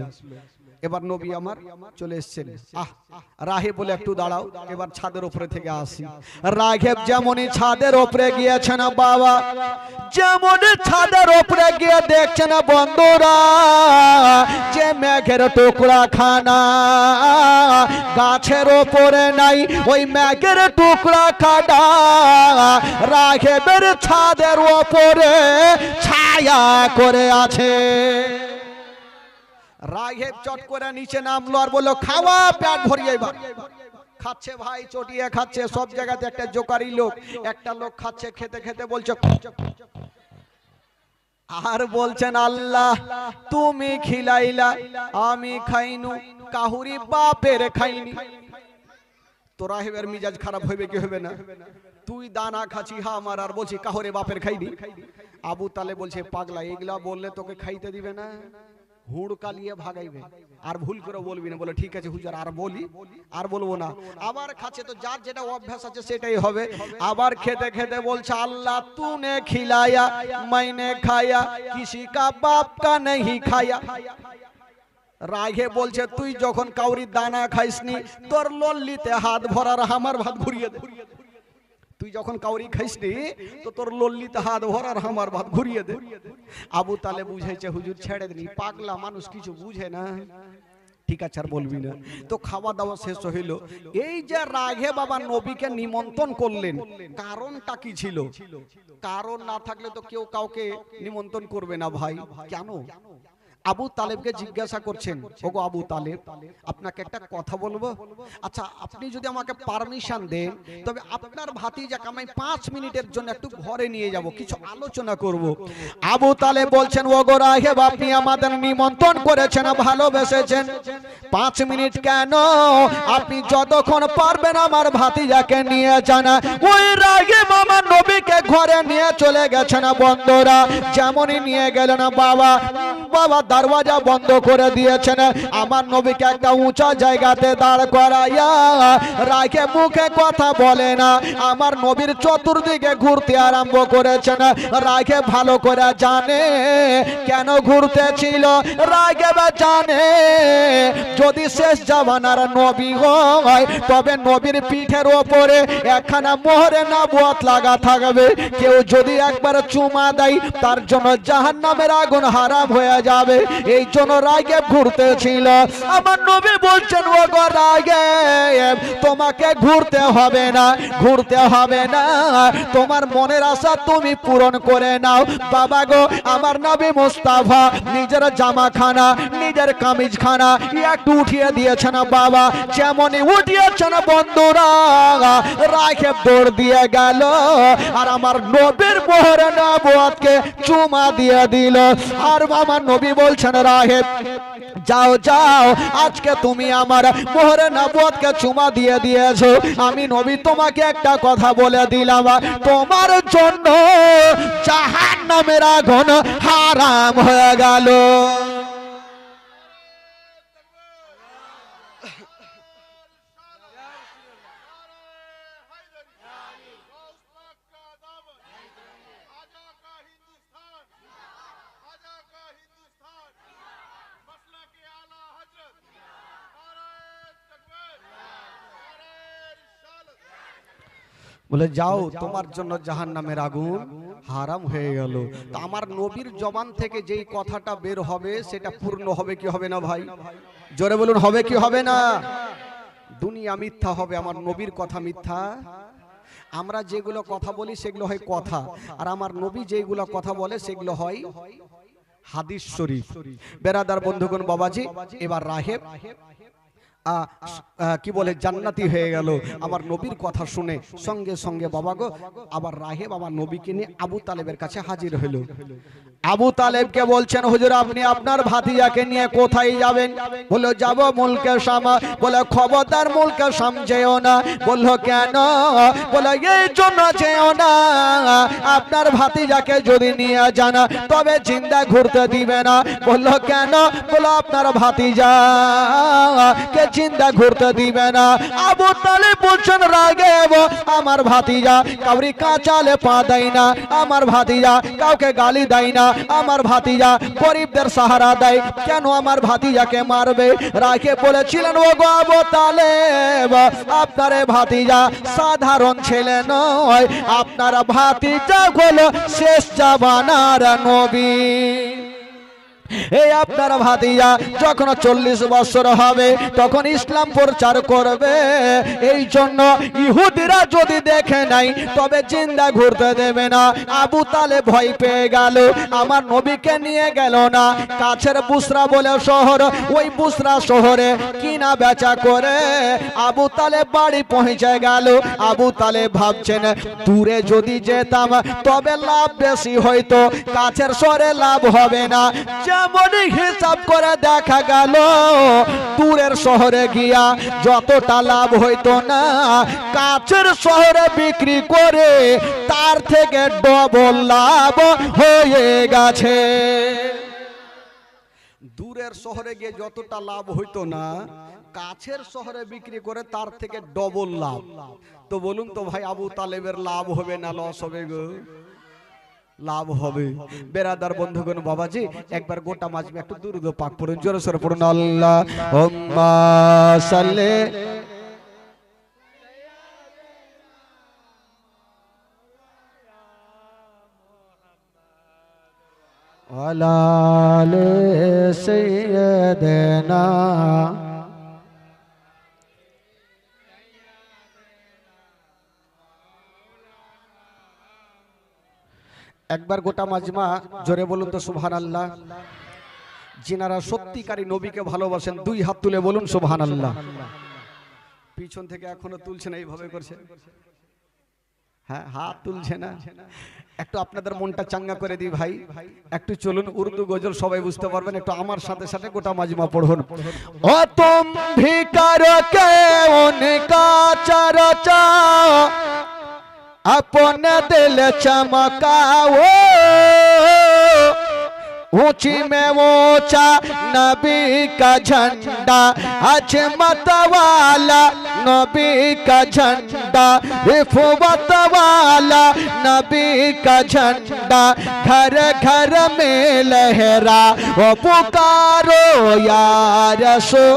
এবার নবী আমার চলে এসেছেন। রাঘব বলে, একটু দাঁড়াও, এবার ছাদের উপরে থেকে আসি। রাঘব যেমনই ছাদের উপরে গিয়েছেন বাবা, যেমনই ছাদের উপরে গিয়ে দেখছেন বন্ধুরা, যে মেঘের টুকরা খানা গাছের ওপরে নাই, ওই মেঘের টুকরা খানা রাঘবের ছাদের ওপরে ছায়া করে আছে। রাঘব চট করে নিচে নামলো আর বললো, খাওয়া, পেট ভরিয়ে। এবার খাচ্ছে ভাই, চটিয়ে খাচ্ছে। সব জায়গাতে একটা জোকারি লোক, একটা লোক খাচ্ছে, খেতে খেতে বলছে, আর বলছেন, আল্লাহ তুমি খিলাইলা, আমি খাইনু, কাহুরি বাপের খাইনি। তো রাঘবের মিজাজ খারাপ হইবে কি হবে না? তুই দানা খাচ্ছি, হা আমার, আর বলছি কাহুরে বাপের খাইনি। আবু তালেব বলছে, পাগলা, এগুলা বললে তোকে খাইতে দিবে না, হুড়কা নিয়ে ভাগাইবে, আর ভুল করে বলবি না। বলে, ঠিক আছে হুজুর, আর বলি, আর বলবো না। আবার খাচ্ছে, তো যার যেটা অভ্যাস আছে সেটাই হবে। আবার খেতে খেতে বলছে, আল্লাহ তूने खिलाया मैंने खाया, किसी का बाप का नहीं खाया। রাঘব বলছে, তুই যখন কাউরির দানা খাইসনি, তোর লল্লিতে হাত ভরার আমার ভাত ঘুরিয়ে দে। তুই যখন কাউরি খাইসনি, তো তোর লল্লিতে হাত ভরার আমার ভাত ঘুরিয়ে দে। আবু তালেব বুঝাইছে, হুজুর ছেড়ে দিন, পাগলা মানুষ কিছু বুঝে না। ঠিক আছে, আর বলবি না। তো খাওয়া দাওয়া শেষ হইল। এই যে রাঘব বাবা নবীকে নিমন্ত্রণ করলেন, কারণটা কি ছিল? কারণ না থাকলে তো কেউ কাউকে নিমন্ত্রণ করবে না ভাই। কেন? আবু তালেবকে জিজ্ঞাসা করছেন, ওগো আবু তালেব, আপনাকে একটা কথা বলবো। আচ্ছা, আপনি যদি আমাকে পারমিশন দেন, তবে আপনার ভাতিজাকে আমি 5 মিনিটের জন্য একটু ঘরে নিয়ে যাব, কিছু আলোচনা করব। আবু তালেব বলছেন, ওগো রাঘব, আপনি আমাদের নিমন্ত্রণ করেছেন, ভালোবেসেছেন, 5 মিনিট কেন, আপনি যতক্ষণ পারবেন আমার ভাতিজাকে নিয়ে যান। ওই রাঘব আমার নবীকে ঘরে নিয়ে চলে গেছেন বন্ধুরা। যেমনই নিয়ে গেলেন বাবা, বাবা দরওয়াজা বন্ধ করে দিয়েছেন। আমার নবীকে একটা উঁচা জায়গাতে দাঁড় করাইয়া রাখে, মুখে কথা বলে না। আমার নবীর চতুর্দিকে ঘুরতে আরম্ভ করেছেন। রাখে ভালো করে জানে কেন ঘুরতেছিল। রাখে বা জানে যদি শেষ জামানার নবী হয় তবে নবীর পিঠের ওপরে একখানা মোহরে নবুয়ত লাগা থাকবে। কেউ যদি একবার চুমা দেয় তার জন্য জাহান্নামের আগুন হারাম হয়ে যাবে। এই জন্য রাগে ঘুরতেছিল। আমার নবী বলছেন, ও গো রাগে, তোমাকে ঘুরতে হবে না, ঘুরতে হবে না, তোমার মনের আশা তুমি পূরণ করে নাও। বাবা গো, আমার নবী মুস্তাফা নিজের জামাখানা, নিজের কামিজখানা একটু উঠিয়ে দিয়েছেন বাবা। যেমনই উঠিয়েছেন বন্ধুরা, রাখে দৌড় দিয়ে গেল আর আমার নবীর মোহরে নবুয়তকে চুমা দিয়ে দিল। আর আমার নবী বলছেন, রাহেব যাও যাও, আজকে তুমি আমার মোহরে নবুয়তকে চুমা দিয়ে দিয়েছো। আমি নবী তোমাকে একটা কথা বলে দিলাম, তোমার জন্য জাহান্নামের আগুন হারাম হয়ে গেল। বলে যাও, তোমার জন্য জাহান্নামের আগুন হারাম হয়ে গেল। তো আমার নবীর জবান থেকে যেই কথাটা বের হবে সেটা পূর্ণ হবে কি হবে না ভাই? জোরে বলুন, হবে কি হবে না? দুনিয়া মিথ্যা হবে, আমার নবীর কথা মিথ্যা। আমরা যেগুলো কথা বলি সেগুলো হয় কথা, আর আমার নবী যেগুলো কথা বলে সেগুলো হয় হাদিস শরীফ। বেরাদার বন্ধুগণ বাবাজি, এবার রাহেব কি বলে জান্নাতি হয়ে গেল আমার নবীর কথা শুনে। সঙ্গে সঙ্গে বাবা গো, আবার রাহেব আমার নবীকে নিয়ে আবু তালেবের কাছে হাজির হইল। আবু তালেবকে বলছেন, হুজুর আপনি আপনার ভাতিজাকে নিয়ে কোথায় যাবেন? বললো যাব মুলকে শাম। বলে খবরদার মুলকে শাম যেও না। বললো কেন? বলে এই জন্য যেও না, আপনার ভাতিজাকে যদি নিয়ে যান তবে জিন্দা ঘুরতে দিবে না। বললো কেন? বলো আপনার ভাতিজা কে জিন্দা ঘুরতে দিবে না। আবু তালেব বলছেন, রাগেব আমার ভাতিজা কাউরি কাঁচালে পা দেয় না, আমার ভাতিজা কাউকে গালি দেয় না, আমার ভাতিজা গরিবদের সাহারা দেয়, কেন আমার ভাতিজাকে মারবে? রাগে বলেছিলেন, ও গো আবু তালেব, আপনার ভাতিজা সাধারণ ছেলে নয়, আপনার ভাতিজা হলো শেষ জামানার নবী। এই আপনার ভাতিজা যখন 40 বছর হবে তখন ইসলাম প্রচার করবে। এই জন্য ইহুদিরা যদি দেখে নাই তবে জিন্দা ঘুরতে দেবে না। আবু তালেব ভয় পেয়ে গেল, আমার নবীকে নিয়ে গেল না। কাছের বুসরা বলে শহর, ওই বুসরা শহরে কিনা বেচা করে আবু তালেব বাড়ি পৌঁছে গেল। আবু তালেব ভাবছেন, দূরে যদি যেতাম তবে লাভ বেশি হইতো, কাছের শহরে লাভ হবে না। যেমনই হিসাব করে দেখা গেল দূরের শহরে গিয়া যতটা লাভ হইতো না, কাছের শহরে বিক্রি করে তার থেকে ডবল লাভ হয়ে গেছে। দূরের শহরে গিয়ে যতটা লাভ হইতো না, কাছের শহরে বিক্রি করে তার থেকে ডবল লাভ। তো বলুন তো ভাই, আবু তালেবের লাভ হবে না লস হবে গো? লাভ হবে। বেরাদার বন্ধুগণ বাবাজি, একবার গোটা মাজমে একটু দুরূদ পাক পড়ুন, জোরে সোরে পড়ুন, আল্লাহুম্মা সাল্লি আলা আলি সাইয়্যিদিনা। একবার গোটা মাজমা জোরে বলুন তো সুবহানাল্লাহ। যিনারা সত্যিকারী নবীকে ভালোবাসেন দুই হাত তুলে বলুন সুবহানাল্লাহ। পিছন থেকে এখনো তুলছে না, এইভাবে করছে, হ্যাঁ হাত তুলছে না। একটু আপনাদের মনটা চাঙ্গা করে দিই ভাই, একটু চলুন উর্দু গজল সবাই বুঝতে পারবেন, একটু আমার সাথে সাথে গোটা মাজমা পড়ুন। ও তুম ভিকার কে উনকা চর্চা अपने दिल चमकाओ, ऊंची में ऊंचा नबी का झंडा, अजमत वाला नबी का झंडा, रिफवत वाला नबी का झंडा, घर घर में लहरा वो पुकारो या रसूल।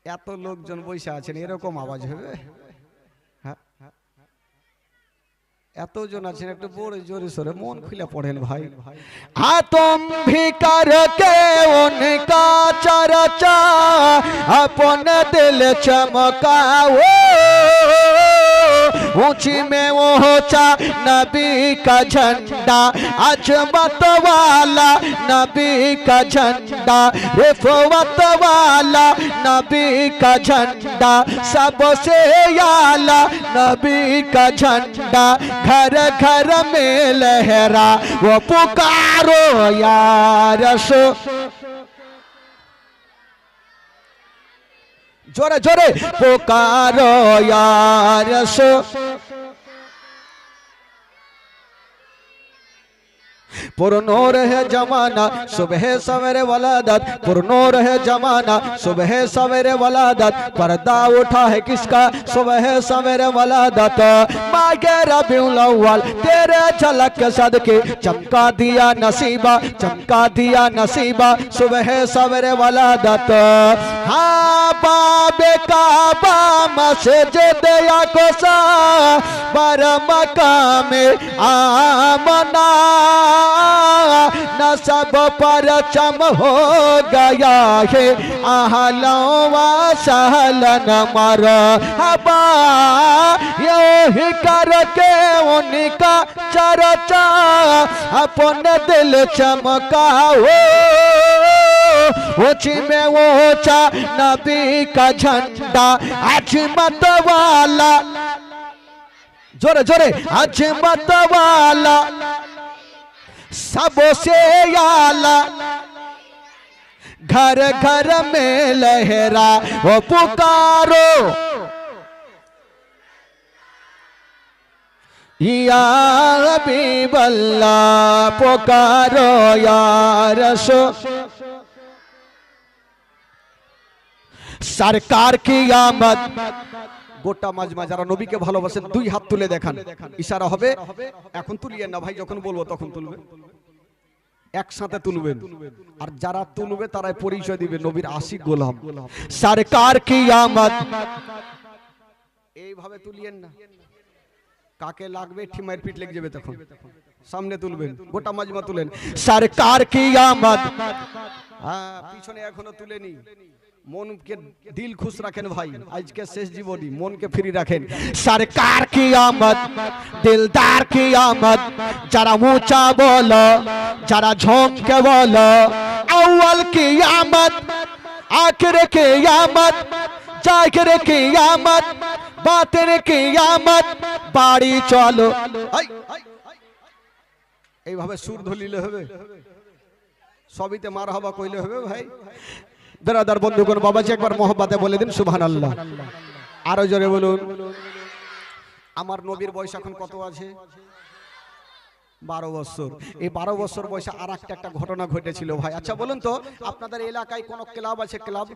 এত লোকজন বসে আছেন, এরকম আওয়াজ হবে? হ্যাঁ, এতজন আছেন, একটু বড় জোরে সোরে মন খুলে পড়েন ভাই। तुम भी करके उनका चर्चा अपने दिल चमकाओ, ऊंची में ऊंचा नबी का झंडा, अजमत वाला नबी का झंडा, रिफवत वाला नबी का झंडा, सबसे आला नबी का झंडा, घर घर में लहरा वो पुकारो या रसूल। जोरे जोरे पुकारो या रसूल। पुरनूर है जमाना सुबह सवेरे वलादत, पुरनूर है जमाना सुबह सवेरे वलादत, पर्दा उठा है किसका सुबह सवेरे वलादत, मागे रबीउल अव्वल तेरे झलक के सदके चमका दिया नसीबा, चमका दिया नसीबा सुबह सवेरे वलादत। हाँ बाबे काबा मस्जिद या कोसा बर मकाम आमना, नसब पर चम हो गया है आहलों व सहलन मरहबा, यही करके उनका चर्चा अपने दिल चमकाओ, ऊंची में ऊंचा नबी का झंडा, अजमत वाला, जोरे जोरे अजमत वाला, सबसे आला, घर घर में लहरा वो पुकारो या हबीब अल्लाह, पुकारो या रसूल। सरकार की आमद, গোটা মাজমা যারা নবীকে ভালোবাসেন দুই হাত তুলে দেখান, ইশারা হবে। এখন তুলিয়েন না ভাই, যখন বলবো তখন তুলবেন, একসাথে তুলবেন, আর যারা তুলবে তারাই পরিচয় দিবে নবীর আশিক গোলাম। সরকার কি আমদ, এইভাবে তুলিয়েন না, কাকে লাগবে ঠিমাইর পিঠ লেগে যাবে, তখন সামনে তুলবেন, গোটা মাজমা তুলেন। সরকার কি আমদ, হ্যাঁ পিছনে এখনো তুলেনি। मन के दिल खुश रखें भाई, आज के शेष जीवनी मन के फ्री रखें। सरकार की आमद, दिलदार की आमद, जरा ऊंचा बोलो, जरा झोंक के बोलो, अव्वल की आमद, आखिर की आमद, जाहिर की आमद, बातिन की आमद, बाड़ी चलो। এইভাবে সুর ধলিলে হবে, সবিতে মারহাবা কইলে হবে ভাই। বেরাদার বন্ধুগণ, বাবাজি একবার মোহব্বতে বলে দিন সুবহানাল্লাহ, আরো জোরে বলুন। আমার নবীর বয়স এখন কত আছে? 12 বছর। এই 12 বছর বয়সে আর একটা ঘটনা ঘটেছিল ভাই। আচ্ছা বলুন তো, আপনাদের এলাকায় কোন ক্লাব আছে? ক্লাব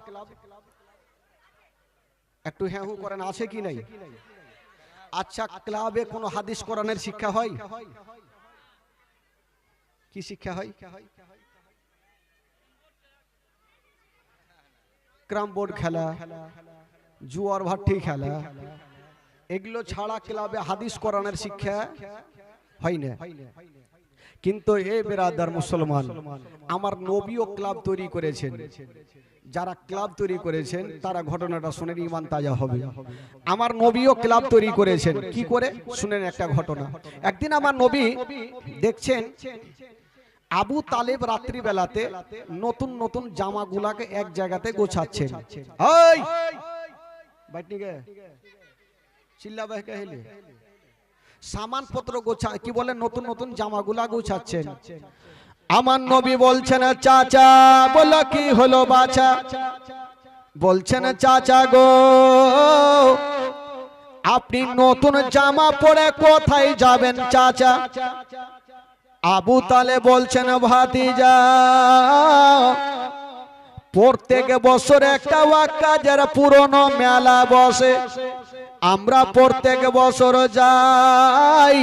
একটু হ্যাঁ হু করেন, আছে কি নাই? আচ্ছা ক্লাবে কোন হাদিস কোরআনের শিক্ষা হয়? কি শিক্ষা হয়? ক্রাম বোর্ড খেলা, জুয়ার ভাট্টি খেলা, এগুলো ছাড়া ক্লাবে হাদিস কোরআনের শিক্ষা হয় না। কিন্তু এই বেরাদার মুসলমান, আমার নবীও ক্লাব তৈরি করেছেন। যারা ক্লাব তৈরি করেছেন তারা ঘটনাটা শুনে ঈমান তাজা হবে। আমার নবীও ক্লাব তৈরি করেছেন, কি করে শুনেন একটা ঘটনা। একদিন আমার নবী দেখছেন আবু তালেব রাত্রি বেলাতে নতুন নতুন জামাগুলাকে এক জায়গাতে গোছাচ্ছেন। এই বাইটনিকে চিল্লাবে কাহিলে সামানপত্র গোছা, কি বলে, নতুন নতুন জামাগুলা গোছাচ্ছেন। আমার নবী বলছেন চাচা, বলো কি হলো বাছা? বলছেন চাচা গো, আপনি নতুন জামা পরে কোথায় যাবেন চাচা? আবু তালেব বলছেন ভাতিজা, প্রত্যেক বছর একটা ওয়াক্কাজের পুরনো মেলা বসে, আমরা প্রত্যেক বছর যাই,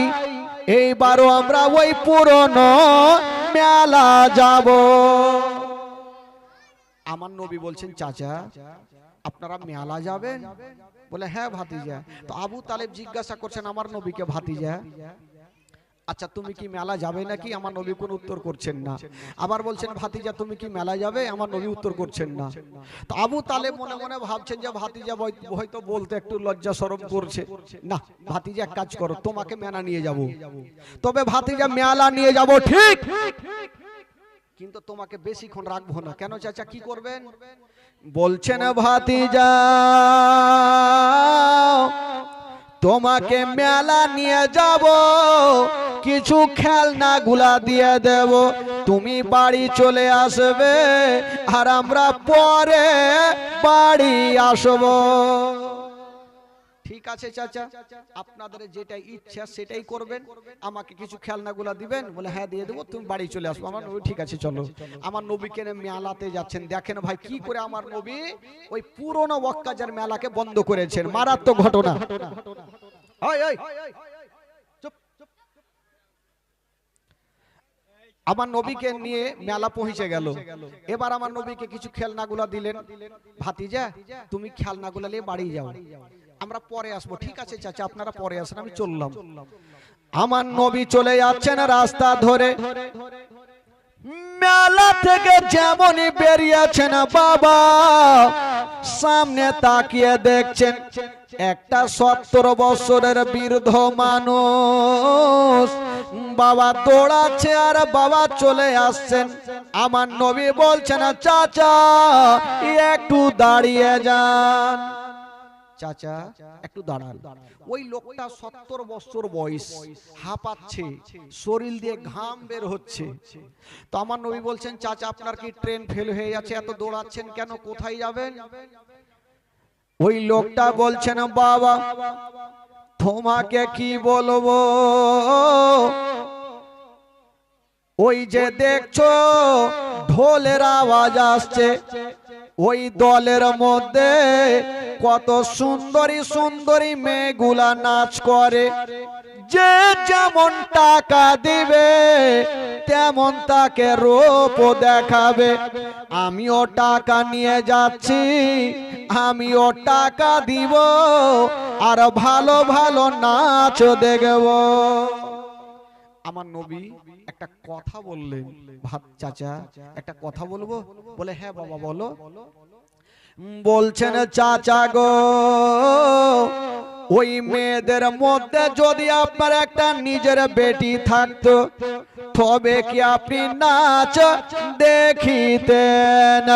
এইবারও আমরা ওই পুরনো মেলা যাব। আমার নবী বলছেন চাচা আপনারা মেলা যাবেন? বলে হ্যাঁ ভাতিজা। তো আবু তালেব জিজ্ঞাসা করছেন আমার নবীকে, ভাতিজা আচ্ছা তুমি কি মেলা যাবে নাকি? আমার নবী কোনো উত্তর করছেন না। আবার বলছেন ভাতিজা তুমি কি মেলা যাবে? আমার নবী উত্তর করছেন না। তো আবু তালেব মনে মনে ভাবছেন যে ভাতিজা হয়তো বলতে একটু লজ্জা শরম করছে। না ভাতিজা এক কাজ করো, তোমাকে মেলা নিয়ে যাব। তবে ভাতিজা মেলা নিয়ে যাব ঠিক, কিন্তু তোমাকে বেশিক্ষণ রাখবো না। কেন চাচা, কি করবেন? বলছেন ভাতিজা, তোমাকে মেলা নিয়ে যাব, কিছু খেলনা গুলা দিয়ে দেব, তুমি বাড়ি চলে আসবে, আর আমরা পরে বাড়ি আসব। ঠিক আছে চাচা, আপনাদের যেটা ইচ্ছা সেটাই করবেন, আমাকে কিছু খেলনাগুলা দিবেন। বলে হ্যাঁ দিয়ে দেবো, তুমি বাড়ি চলে আসবো। আমার নবী ঠিক আছে চলো। আমার নবীকে মেলাতে যাচ্ছেন। দেখেন ভাই কি করে আমার নবী ওই পুরনো ওয়াক্কাজার মেলাকে বন্ধ করেছেন। মারাত্মক ঘটনা। আমার নবীকে নিয়ে মেলা পৌঁছে গেল। এবার আমার নবীকে কিছু খেলনাগুলা দিলেন। ভাতিজা তুমি খেলনাগুলা নিয়ে বাড়ি যাও, আমরা পরে আসবো। ঠিক আছে চাচা আপনারা পরে আসেন, আমি চললাম। আমার নবী চলে যাচ্ছেন রাস্তা ধরে, মেলা থেকে যেমনই বেরিয়েছেন বাবা, সামনে তাকিয়ে দেখছেন একটা 70 বছরের বৃদ্ধ মানুষ বাবা দৌড়াচ্ছে, আর বাবা চলে আসছেন। আমার নবী বলছেন চাচা একটু দাঁড়িয়ে যান। চাচা একটু দাঁড়ান। ওই লোকটা 70 বছর বয়স, হাঁপাচ্ছে, শরীর দিয়ে ঘাম বের হচ্ছে। তো আমার নবী বলছেন চাচা আপনার কি ট্রেন ফেল হয়ে যাচ্ছে, এত দৌড়াচ্ছেন কেন, কোথায় যাবেন? ওই লোকটা বলছেন বাবা তোমাকে কি বলবো, ওই যে দেখছো ঢোলের আওয়াজ আসছে, ওই দলের মধ্যে কত সুন্দরী সুন্দরী মেয়েগুলা নাচ করে, যে যেমন টাকা দিবে তেমন তাকে রূপ দেখাবে। আমিও টাকা নিয়ে যাচ্ছি, আমিও টাকা দিব, আর ভালো ভালো নাচ দেখব। আমার নবী একটা কথা বললেন, ভাত চাচা একটা কথা বলবো? বলে হ্যাঁ বাবা বলো। বলছেন চাচা গো, ওই মেয়েদের মধ্যে যদি আপনার একটা নিজের বেটি থাকতো, তবে কি আপনি নাচ দেখিতেন?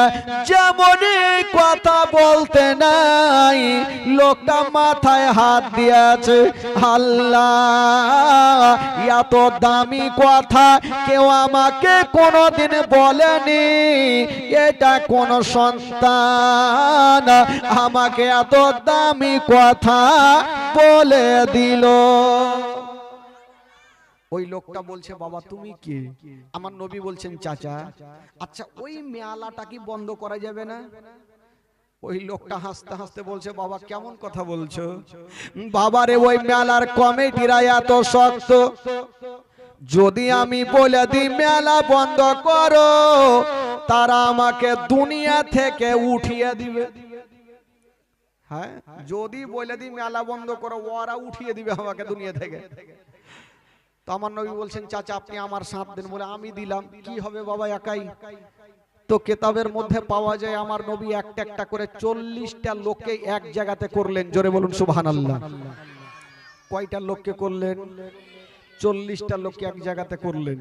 যেমনই কথা বলতে নাই, লোকটা মাথায় হাত দিয়েছে। আল্লাহ, এত দামি কথা কেউ আমাকে কোনোদিন বলেনি। এটা কোন সন্তান আমাকে এত দামি কথা বলে দিল? ওই লোকটা বলছে বাবা তুমি কে? আমার নবী বলছেন চাচা আচ্ছা ওই মেলাটা কি বন্ধ করা যাবে না? ওই লোকটা হাসতে হাসতে বলছে বাবা কেমন কথা বলছো? বাবারে ওই মেলার কমিটিরা এত শক্ত, যদি আমি বলে দিই মেলা বন্ধ করো, তারা আমাকে দুনিয়া থেকে উঠিয়ে দিবে। হ্যাঁ, যদি বলে দিই মেলা বন্ধ করো, ওরা উঠিয়ে দিবে আমাকে দুনিয়া থেকে। তো আমার নবী বলছেন চাচা আপনি আমার সাথ দেন। বলে আমি দিলাম, কি হবে বাবা একাই? তো কেতাবের মধ্যে পাওয়া যায় আমার নবী একটা একটা করে 40টা লোককে এক জায়গাতে করলেন। জোরে বলুন সুবহানাল্লাহ। কয়টা লোককে করলেন? 40টা লোককে এক জায়গাতে করলেন,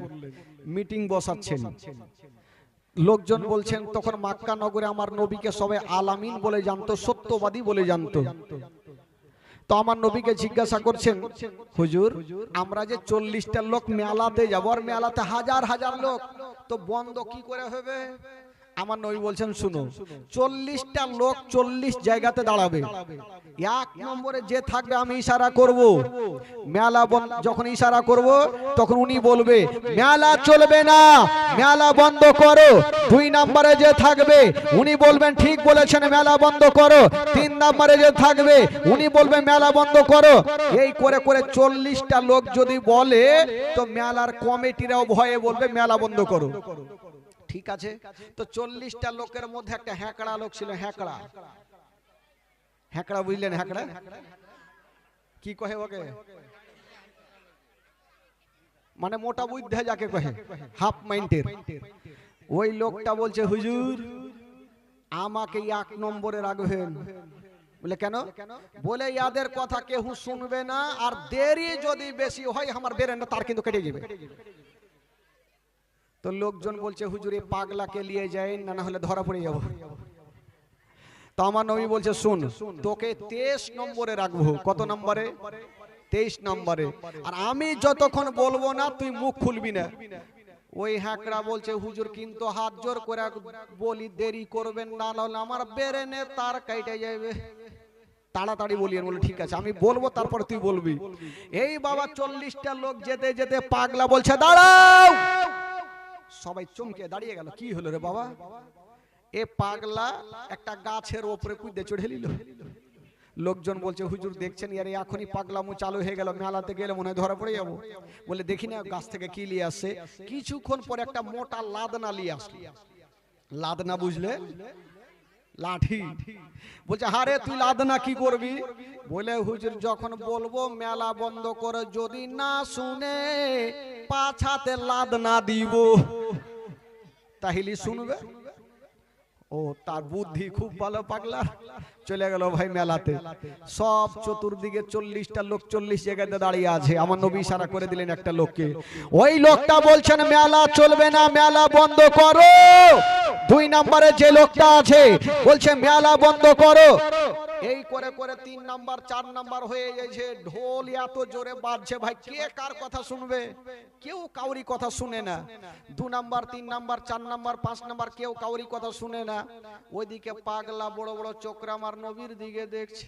মিটিং বসাচ্ছেন। লোকজন বলছেন তখন মক্কা নগরে আমার নবীকে সবাই আলামিন বলে জানতো, সত্যবাদী বলে জানতো। তো আমার নবীকে জিজ্ঞাসা করছেন হুজুর আমরা যে 40টা লোক মেলাতে যাবো, আর মেলাতে হাজার হাজার লোক, তো বন্ধ কি করে হবে? আমার নবী বলছেন শুনো, 40টা লোক 40 জায়গাতে দাঁড়াবে। এক নম্বরে যে থাকবে আমি ইশারা করব, মেলা যখন ইশারা করব তখন উনি বলবে মেলা চলবে না, মেলা বন্ধ করো। 2 নম্বরে যে থাকবে উনি বলবেন ঠিক বলেছেন, মেলা বন্ধ করো। 3 নম্বরে যে থাকবে উনি বলবেন মেলা বন্ধ করো। এই করে করে 40টা লোক যদি বলে তো মেলার কমিটিরাও ভয়ে বলবে মেলা বন্ধ করো। ঠিক আছে, তো 40টা লোকের মধ্যে একটা হ্যাকড়া লোক ছিল। হ্যাকড়া, হ্যাকড়া বুঝলেন? হ্যাকড়া কি কহে ওকে? মানে মোটা বুদ্ধে যাকে কহে, হাফ মাইন্ডের। ওই লোকটা বলছে হুজুর আমাকে 1 নম্বরে রাখবেন। বলে কেন? বলে ইয়াদের কথা কেউ শুনবে না, আর দেরি যদি বেশি হয় আমার বেরেন্ডা তার কিন্তু কেটে যাবে। তো লোকজন বলছে হুজুর এই পাগলাকে নিয়ে যাই, না হলে ধরা পড়ে যাব। তো আমার নবী বলছে শুন, তোকে 23 নম্বরে রাখবো। কত নম্বরে? 23 নম্বরে। আর আমি যতক্ষণ বলবো না তুই মুখ খুলবি না। ওই হ্যাকড়া বলছে হুজুর কিন্তু হাত জোর করে বলি দেরি করবেন না, নাহলে আমার বেরেনে তার কেটে যাবে। তাড়াতাড়ি বলিয়েন। বলে ঠিক আছে আমি বলবো তারপর তুই বলবি। এই বাবা 40টা লোক যেতে যেতে পাগলা বলছে দাঁড়াও। সবাই চমকে দাঁড়িয়ে গেল। কি হলো রে বাবা? এ পাগলা একটা গাছের উপরে কুইদে চড়ে নিল। লোকজন বলছে হুজুর দেখছেন ইয়ার এখনই পাগলামু চালু হয়ে গেল, মেলাতে গেলে মনে হয় ধরা পড়ে যাবো। বলে দেখি না গাছ থেকে কি নিয়ে আসে। কিছুক্ষণ পরে একটা মোটা লাদনা নিয়ে আসলো। লাদনা বুঝলে? লাঠি। বলছে হারে তুই লাদনা কি করবি? বলে হুজুর যখন বলবো মেলা বন্ধ করে যদি না শুনে পাছাতে লাদনা দিব, তাহলে শুনবে। ও তার বুদ্ধি খুব ভালো। পাগলা চলে গেল ভাই মেলাতে। সব চতুর্দিকে 40টা লোক 40 জায়গাতে দাঁড়িয়ে আছে। আমার নবী ইশারা করে দিলেন একটা লোককে। ওই লোকটা বলছেন মেলা চলবে না, মেলা বন্ধ করো। 2 নম্বরে যে লোকটা আছে বলছে মেলা বন্ধ করো। এই করে করে 3 নাম্বার 4 নাম্বার হয়ে যাচ্ছে। ঢোল এত জোরে বাজছে ভাই, কে কার কথা শুনবে? কেউ কাউরি কথা শুনে না। 2 নাম্বার 3 নাম্বার 4 নাম্বার 5 নাম্বার কেউ কাউরি কথা শুনে না। ওইদিকে পাগলা বড় বড় চোখরা আমার নবীর দিকে দেখছে।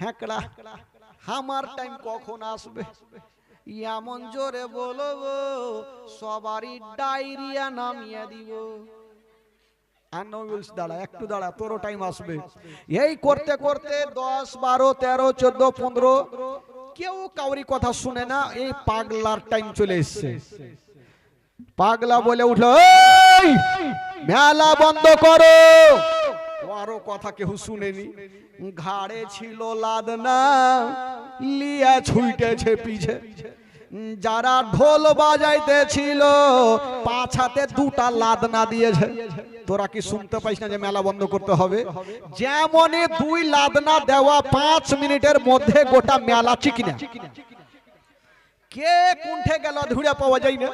হ্যাকড়া আমার টাইম কখন আসবে? এমন জোরে বলবো সবারই ডায়রিয়া নামিয়ে দিব। দাঁড়া একটু দাঁড়া, তোরও টাইম আসবে। এই করতে করতে 10, 12, 13, 14, 15 কেউ কাউরি কথা শুনে না। এই পাগলার টাইম চলে এসছে। পাগলা বলে উঠলো এই মেলা বন্ধ করো। আরো কথা কেউ শুনেনি। ঘাড়ে ছিল লাদনা, লিয়া ছুটেছে পিছে। যারা ঢোল বাজাইতে ছিল পাছাতে 2টা লাদনা দিয়েছে। তোরা কি শুনতে পাইস না যে মেলা বন্ধ করতে হবে? যেমনই 2 লাদনা দেওয়া 5 মিনিটের মধ্যে গোটা মেলা চিকিনা। কে কুণ্ঠে গেল ধুড়ে পাওয়া যায় না।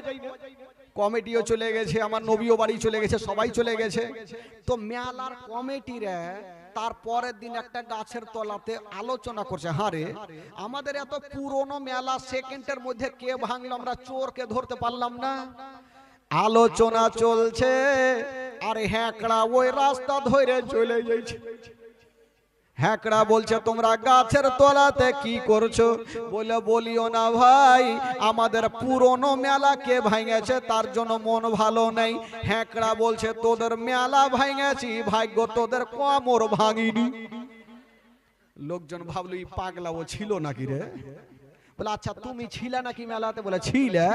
কমিটিও চলে গেছে, আমার নবীও বাড়ি চলে গেছে, সবাই চলে গেছে। তো মেলার কমিটিরা তারপরের দিন একটা গাছের তলাতে আলোচনা করছে, হারে আমাদের এত পুরনো মেলা সেকেন্ডের মধ্যে কে ভাঙলো, আমরা চোরকে ধরতে পারলাম না। আলোচনা চলছে আর হ্যাকড়া ওই রাস্তা ধরে চলে যাচ্ছে। হ্যাকড়া বলছে তোমরা গাছের তলাতে কি করছো? বলে বলিও না ভাই, আমাদের পুরনো মেলা কে ভাঙেছে তার জন্য মন ভালো নেই। হ্যাকড়া বলছে তোদের মেলা ভাঙেছি, ভাগ্য তোদের কোমর ভাঙিনি। লোকজন ভাবলো এই পাগলা ও ছিল নাকি রে? বলে আচ্ছা তুমি ছিলে নাকি মেলাতে? বলে ছিলে।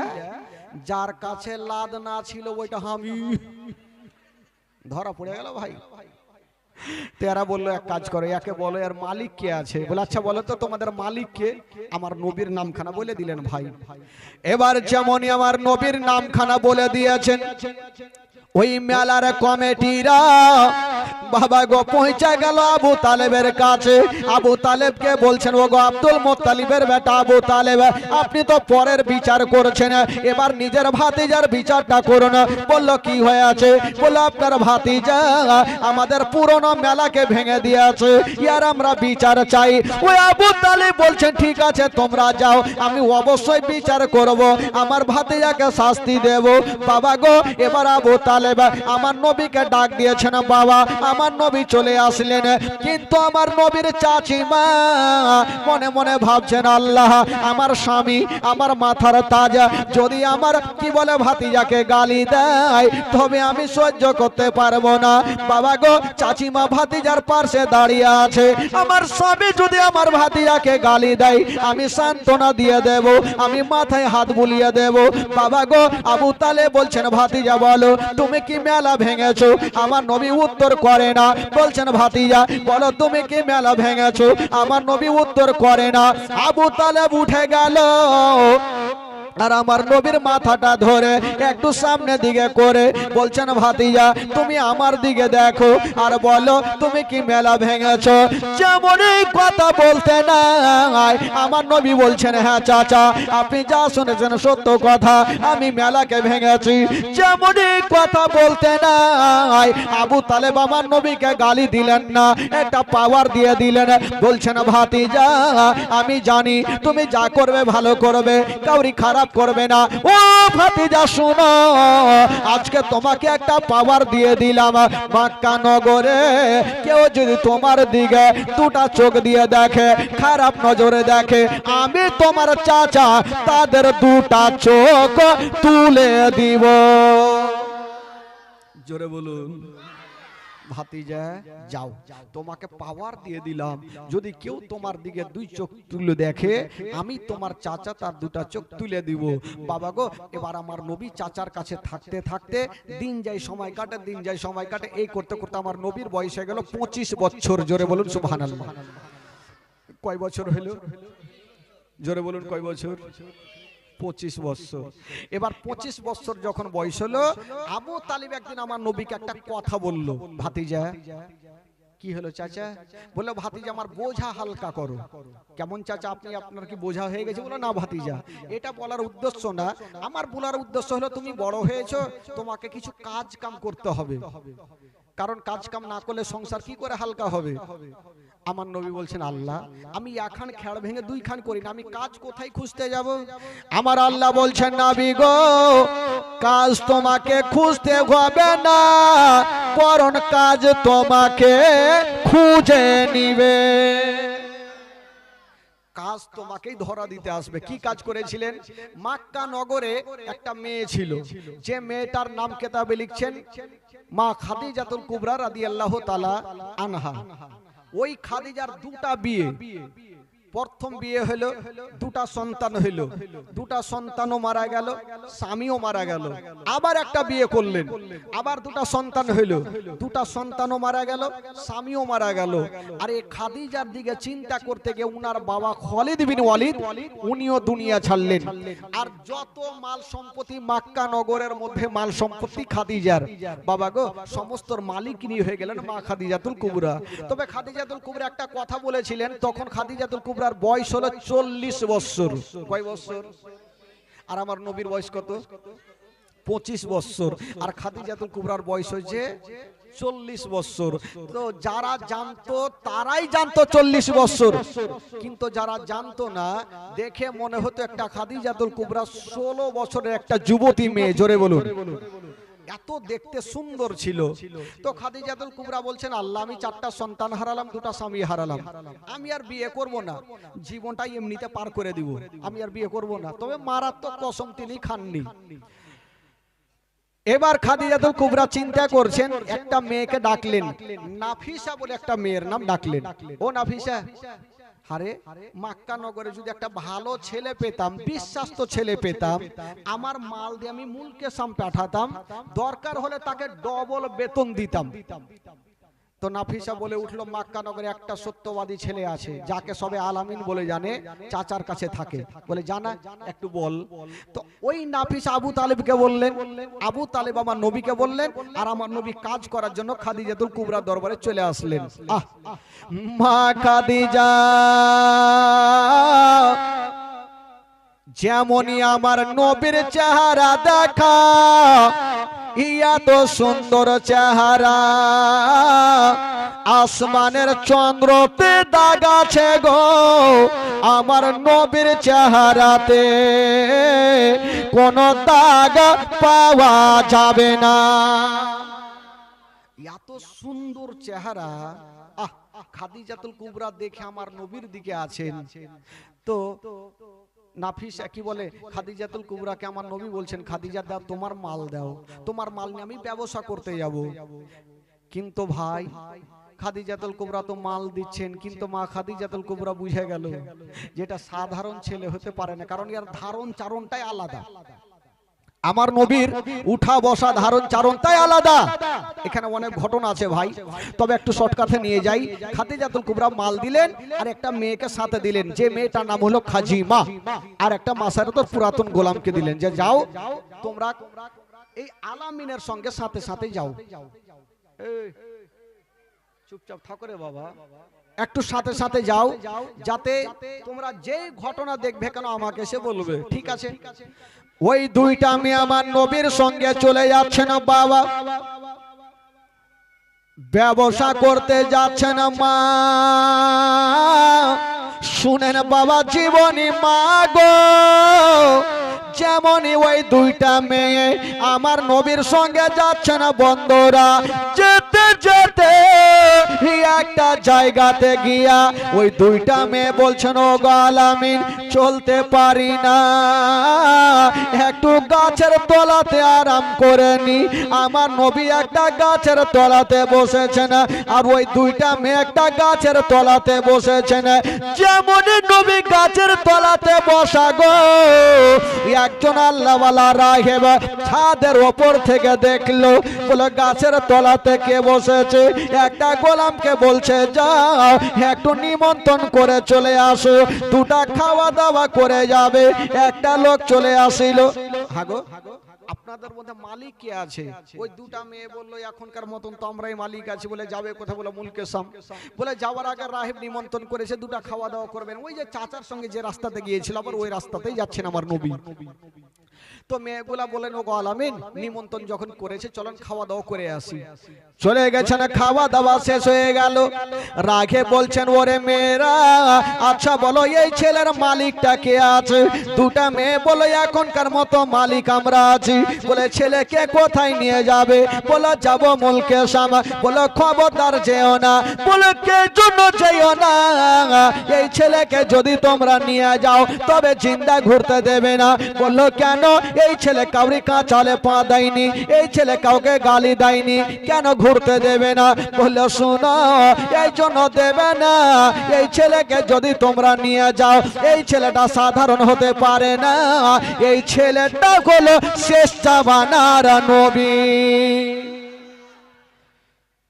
যার কাছে লাদ না ছিল ওইটা আমি। ধরা পড়ে গেল ভাই। তেরা বললো এক কাজ করো, একে বলো এর মালিক কে আছে। বলে আচ্ছা বলো তো তোমাদের মালিক কে? আমার নবীর নামখানা বলে দিলেন ভাই। এবার যেমনই আমার নবীর নামখানা বলে দিয়েছেন ওই মেলার কমিটিরা বাবা গো পৌঁছে গেল আবু তালেবের কাছে। আবু তালেবকে বলছেন, ও গো আব্দুল মুত্তালিবের বেটা আবু তালেব, আপনি তো পরের বিচার করছেন, এবার নিজের ভাতিজার বিচারটা করুন। বলল কি হয়েছে? বলল আপনার ভাতিজা আমাদের পুরনো মেলাকে ভেঙে দিয়েছে, ইয়ার আমরা বিচার চাই। ওই আবু তালেব বলছেন ঠিক আছে তোমরা যাও, আমি অবশ্যই বিচার করব, আমার ভাতিজাকে শাস্তি দেব। বাবা গো এবার আবু তালেব আমার নবীকে ডাক দিয়েছেন। বাবা আমার নবী চলে আসলেন, কিন্তু আমার নবীর চাচিমা মনে মনে ভাবছেন, আল্লাহ আমার স্বামী আমার মাথার তাজ যদি আমার কি বলে ভাতিজাকে গালি দেয় তবে আমি সহ্য করতে পারবো না। বাবা গো চাচিমা ভাতিজার পাশে দাঁড়িয়ে আছে, আমার স্বামী যদি আমার ভাতিজাকে গালি দেয় আমি সান্ত্বনা দিয়ে দেব, আমি মাথায় হাত বুলিয়ে দেব। বাবা গো আবু তালেব বলছেন, ভাতিজা বলো তুমি কি মেলা ভেঙেছো? আমার নবী উত্তর করে না, বলছেন ভাতিজা বলো তুমি কি মেলা ভেঙেছো? আমার নবী উত্তর করে না। আবু তালেব উঠে গেল আর আমার নবীর মাথাটা ধরে একটু সামনে দিকে করে বলছেন, ভাতিজা তুমি আমার দিকে দেখো আর বলো তুমি কি মেলা ভেঙেছো? যেমনই কথা বলতে নাই আমার নবী বলছেন, হ্যাঁ চাচা আপনি যা শুনেছেন সত্য কথা, আমি মেলাকে ভেঙেছি। যেমনই কথা বলতে নাই আবু তালেব আমার নবীকে গালি দিলেন না, একটা পাওয়ার দিয়ে দিলেন। বলছেন, ভাতিজা আমি জানি তুমি যা করবে ভালো করবে, কাউরি খারাপ করবে না। ও ভাতিজা শোনো, আজকে তোমাকে একটা পাওয়ার দিয়ে দিলাম, মক্কা নগরে কেউ যদি তোমার দিকে দুটা চোখ দিয়ে দেখে, খারাপ নজরে দেখে, আমি তোমার চাচা তাদের দুটা চোখ তুলে দিব। জোরে বলুন। ভাতিজা যাও, তোমাকে পাওয়ার দিয়ে দিলাম, যদি কেউ তোমার দিকে দুই চোখ তুলে দেখে আমি তোমার চাচা তার দুটা চোখ তুলে দিব। বাবা গো এবার আমার নবী চাচার কাছে থাকতে থাকতে দিন যায় সময় কাটে, দিন যায় সময় কাটে, এই করতে করতে আমার নবীর বয়স হয়ে গেল 25 বছর। জোরে বলুন সুবহানাল্লাহ। কয় বছর হলো? জোরে বলুন কয় বছর? 25 বছর। এবার 25 বছর যখন বয়স হলো, আবু তালিব একদিন আমার নবীকে একটা কথা বলল, ভাতিজা কি হলো চাচা? বললো ভাতিজা আমার বোঝা হালকা করো। কেমন চাচা আপনি, আপনার কি বোঝা হয়ে গেছে? বলো না ভাতিজা এটা বলার উদ্দেশ্য না, আমার বলার উদ্দেশ্য হলো তুমি বড় হয়েছো, তোমাকে কিছু কাজ কাম করতে হবে, কারণ কাজ কাম না করলে সংসার কি করে হালকা হবে। আমার নবী বলছেন, আল্লাহ আমি একখান খেড় ভেঙে দুই খান করি না, আমি কাজ কোথায় খুঁজতে যাব? আমার আল্লাহ বলছেন, নবী গো কাজ তোমাকে খুঁজতে হবে না, বরং কাজ তোমাকে খুঁজে নিবে। কাজ তোমাকেই ধরা দিতে আসবে। কি কাজ করেছিলেন? মক্কা নগরে একটা মেয়ে ছিল, যে মেয়েটার নাম কেতাবে লিখছেন মা খাদিজাতুল কুবরা রাদিয়াল্লাহু তাআলা আনহা। ওই খাদিজার দুটা বিয়ে, প্রথম বিয়ে হলো, দুটা সন্তান হলো, দুটা সন্তানও মারা গেল, স্বামীও মারা গেল। আবার একটা বিয়ে করলেন, আবার দুটা সন্তান হলো, দুটা সন্তানও মারা গেল, স্বামীও মারা গেল। আর এই খাদিজার দিকে চিন্তা করতে গিয়ে উনার বাবা খালিদ বিন ওয়ালিদ উনিও দুনিয়া ছাড়লেন। আর যত মাল সম্পত্তি মক্কা নগরের মধ্যে মাল সম্পত্তি খাদিজার, বাবা গো সমস্ত মালিকিনী হয়ে গেলেন মা খাদিজাতুল কুবরা। তবে খাদিজাতুল কুবরা একটা কথা বলেছিলেন, তখন খাদিজাতুল কুবরার বয়স হলো 40 বছর। কয় বছর? আর আমার নবীর বয়স কত? 25 বছর। আর খাদিজাতুল কুবরার বয়স হয়েছে 40 বছর। তো যারা জানতো তারাই জানতো 40 বছর, কিন্তু যারা জানতো না দেখে মনে হতো একটা খাদিজাতুল কুবরা 16 বছরের একটা যুবতী মেয়ে। জোরে বলুন। এত দেখতে সুন্দর ছিল। তো খাদিজাতুল কুবরা বলছেন, আল্লাহ আমি 4টা সন্তান হারালাম, 2টা স্বামী হারালাম, আমি আর বিয়ে করব না, জীবনটাই এমনিতে পার করে দিব, আমি আর বিয়ে করব না। তবে মারাত্মক কসম তিনি খাননি। এবার খাদিজাতুল কুবরা চিন্তা করছেন, একটা মেয়েকে ডাকলেন, নাফিসা বলে একটা মেয়ের নাম ডাকলেন। ও নাফিসা, আরে মক্কা নগরে যদি একটা ভালো ছেলে পেতাম, বিশ্বাস্ত ছেলে পেতাম, আমার মাল দিয়ে আমি মুলকে সাম পাঠাতাম, দরকার হলে তাকে ডবল বেতন দিতাম। তো নাফিসা বলে উঠলো মক্কা নগরে একটা সত্যবাদী ছেলে আছে যাকে সবে আলামিন বলে জানে, চাচার কাছে থাকে। বলে জানা একটু বল। তো ওই নাফিসা আবু তালেবকে বললেন, আবু তালেব আমার নবীকে বললেন, আর আমার নবী কাজ করার জন্য খাদিজাতুল কুবরার দরবারে চলে আসলেন। মা খাদিজা যেমনই আমার নবীর চেহারা দেখা, ইয়া তো সুন্দর চেহারা, আসমানের চন্দ্রতে দাগ আছে গো, আমার নবীর চেহারাতে কোনো দাগ পাওয়া যাবে না। এত সুন্দর চেহারা, খাদিজাতুল কুবরা দেখে আমার নবীর দিকে আছেন। তো নাফিসা কি বলে, খাদিজাতুল কুবরাকে আমার নবী বলছেন, খাদিজা দাও তোমার মাল দাও, তোমার মাল নিয়ে আমি ব্যবসা করতে যাব। কিন্তু ভাই খাদিজাতুল কুবরা তো মাল দিচ্ছেন, কিন্তু মা খাদিজাতুল কুবরা বুঝে গেল যেটা সাধারণ ছেলে হতে পারে না, কারণ এর ধারণ চারণটাই আলাদা। আমার নবীর উঠা বসা ধারণ চারণটাই আলাদা। এখানে অনেক ঘটনা আছে ভাই, তবে একটু শর্টকাটে নিয়ে যাই। খাদিজাতুল কুবরা মাল দিলেন আর একটা মেয়েকে সাথে দিলেন, যে মেয়েটার নাম হলো খাজিমা, আর একটা মাসার তো পুরাতন গোলামকে দিলেন যে যাও তোমরা এই আলামিনের সঙ্গে সাথে সাথে যাও। চুপচাপ থাকো রে বাবা, একটু সাথে সাথে যাও, যাতে তোমরা যে ঘটনা দেখবে কেন আমাকে সে বলবে। ঠিক আছে। ওই দুইটা মেয়ে আমার নবীর সঙ্গে চলে যাচ্ছেন বাবা, ব্যবসা করতে যাচ্ছেন মা। শুনেন বাবা জীবনী মা গো, যেমনই ওই দুইটা মেয়ে আমার নবীর সঙ্গে যাচ্ছেন বন্ধুরা, যেতে যেতে একটা জায়গাতে গিয়া ওই দুইটা মেয়ে বলছেন, ও গো আলামিন চলতে পারি না, একটু গাছের তলাতে আরাম করে নি। আমার নবী একটা গাছের তলাতে বসেছেন, আর ওই দুইটা মেয়ে একটা গাছের তলাতে বসেছেন। যেমনই নবী গাছের তলাতে বসা গো, একজন আল্লাহওয়ালা রাহেব ছাদের ওপর থেকে দেখলো, বলে গাছের তলাতে কে বসেছে। একটা গোলামকে বলছে যাও একটু নিমন্ত্রণ করে চলে আসো, দুটা খাওয়া দাওয়া করে যাবে। একটা লোক চলে আসিল, হাগো আপনাদের মধ্যে মালিক কে আছে? ওই দুটা মেয়ে বললো এখনকার মতন তো আমরাই মালিক আছি। বলে যাবে কথা, বলে মুলকে সাম। বলে যাওয়ার আগে রাহেব নিমন্ত্রণ করেছে, দুটা খাওয়া দাওয়া করবেন। ওই যে চাচার সঙ্গে যে রাস্তাতে গিয়েছিল আবার ওই রাস্তাতেই যাচ্ছেন আমার নবী। তো মেয়েগুলা বলেন, ও গো আলামিন নিমন্ত্রণ যখন করেছে চলেন খাওয়া দাওয়া করে আসি। চলে গেছেন, খাওয়া দাওয়া শেষ হয়ে গেল। রাগে বলছেন, ওরে মেয়েরা আচ্ছা বলো এই ছেলের মালিকটা কে আছে? দুটা মেয়ে বলে এখনকার মতো মালিক আমরা আছি। বলে ছেলেকে কোথায় নিয়ে যাবে? বলে যাব মুলকে শাম। বলে খবরদার যেও না। বলে কে জন্য যেও না, এই ছেলেকে যদি তোমরা নিয়ে যাও তবে জিন্দা ঘুরতে দেবে না। বললো কেন? এই ছেলে কাউরি কাঁচালে পা দেয়নি, এই ছেলে কাউকে গালি দেয়নি, কেন ঘুরতে দেবে না? বললো শোনো এই জন্য দেবে না, এই ছেলেকে যদি তোমরা নিয়ে যাও এই ছেলেটা সাধারণ হতে পারে না, এই ছেলেটা হলো শেষ জামানার নবী।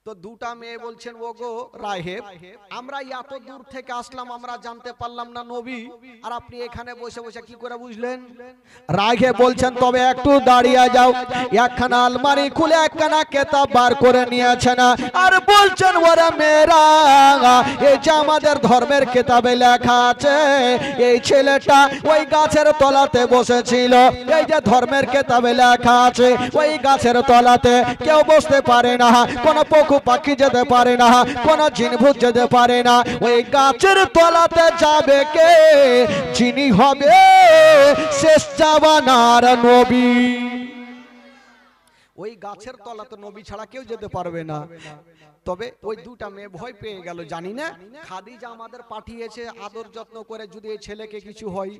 তো দুটা মেয়ে বলছেন, ও গো রাহেব আমরা এত দূর থেকে আসলাম, আমরা জানতে পারলাম না নবী, আর আপনি এখানে বসে বসে কি করে বুঝলেন? রাগে বলছেন তবে একটু দাঁড়িয়ে যাও। একখানা আলমারি খুলে একখানা কেতাব বার করে নিয়েছেন আর বলছেন, ওরে মেয়েরা এই যে আমাদের ধর্মের কেতাবে লেখা আছে এই ছেলেটা ওই গাছের তলাতে বসেছিল। এই যে ধর্মের কেতাবে লেখা আছে ওই গাছের তলাতে কেউ বসতে পারে না, কোন পশু পাখি যেতে পারে না, কোন জিনভূত যেতে পারে না। ওই গাছের তলাতে যাবে কে? যিনি হবে শেষ জামানার নবী। ওই গাছের তলাতে নবী ছাড়া কেউ যেতে পারবে না। তবে ওই দুটা মেয়ে ভয় পেয়ে গেল, জানি না খাদিজা আমাদের পাঠিয়েছে আদর যত্ন করে, যদি এই ছেলেকে কিছু হয়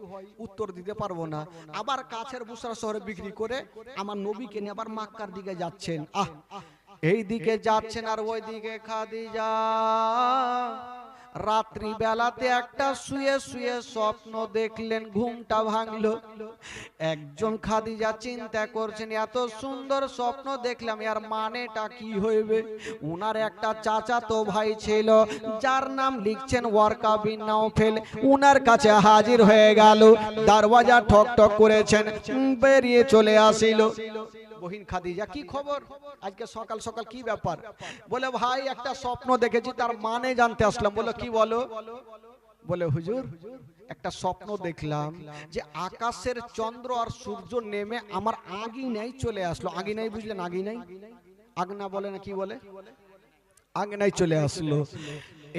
উত্তর দিতে পারবো না। আবার কাছের বুসরা শহরে বিক্রি করে আমার নবীকে নিয়ে আবার মক্কার দিকে যাচ্ছেন। এই দিকে যাচ্ছেন আর ওই দিকে খাদিজা রাত্রি বেলাতে একটা শুয়ে শুয়ে স্বপ্ন দেখলেন, ঘুমটা ভাঙলো। একজন খাদিজা চিন্তা করছেন, এত সুন্দর স্বপ্ন দেখলাম, এর মানেটা কি হইবে? উনার একটা চাচাতো ভাই ছিল, যার নাম লিখছেন ওয়ারকা বিন নাওফেল। উনার কাছে হাজির হয়ে গেল, দরওয়াজা ঠক ঠক করেছেন, বেরিয়ে চলে আসিল। বহিন খাদিজা, কি খবর? আজকে সকাল সকাল কি ব্যাপার? বলে ভাই একটা স্বপ্ন দেখেছি, তার মানে জানতে আসলাম। বলে কি বলো? বলে হুজুর একটা স্বপ্ন দেখলাম যে আকাশের চন্দ্র আর সূর্য নেমে আমার আগিনায় চলে আসলো। আগিনায় বুঝলেন? আগিনায়, আগনা বলে না, কি বলে? আগনায় চলে আসলো।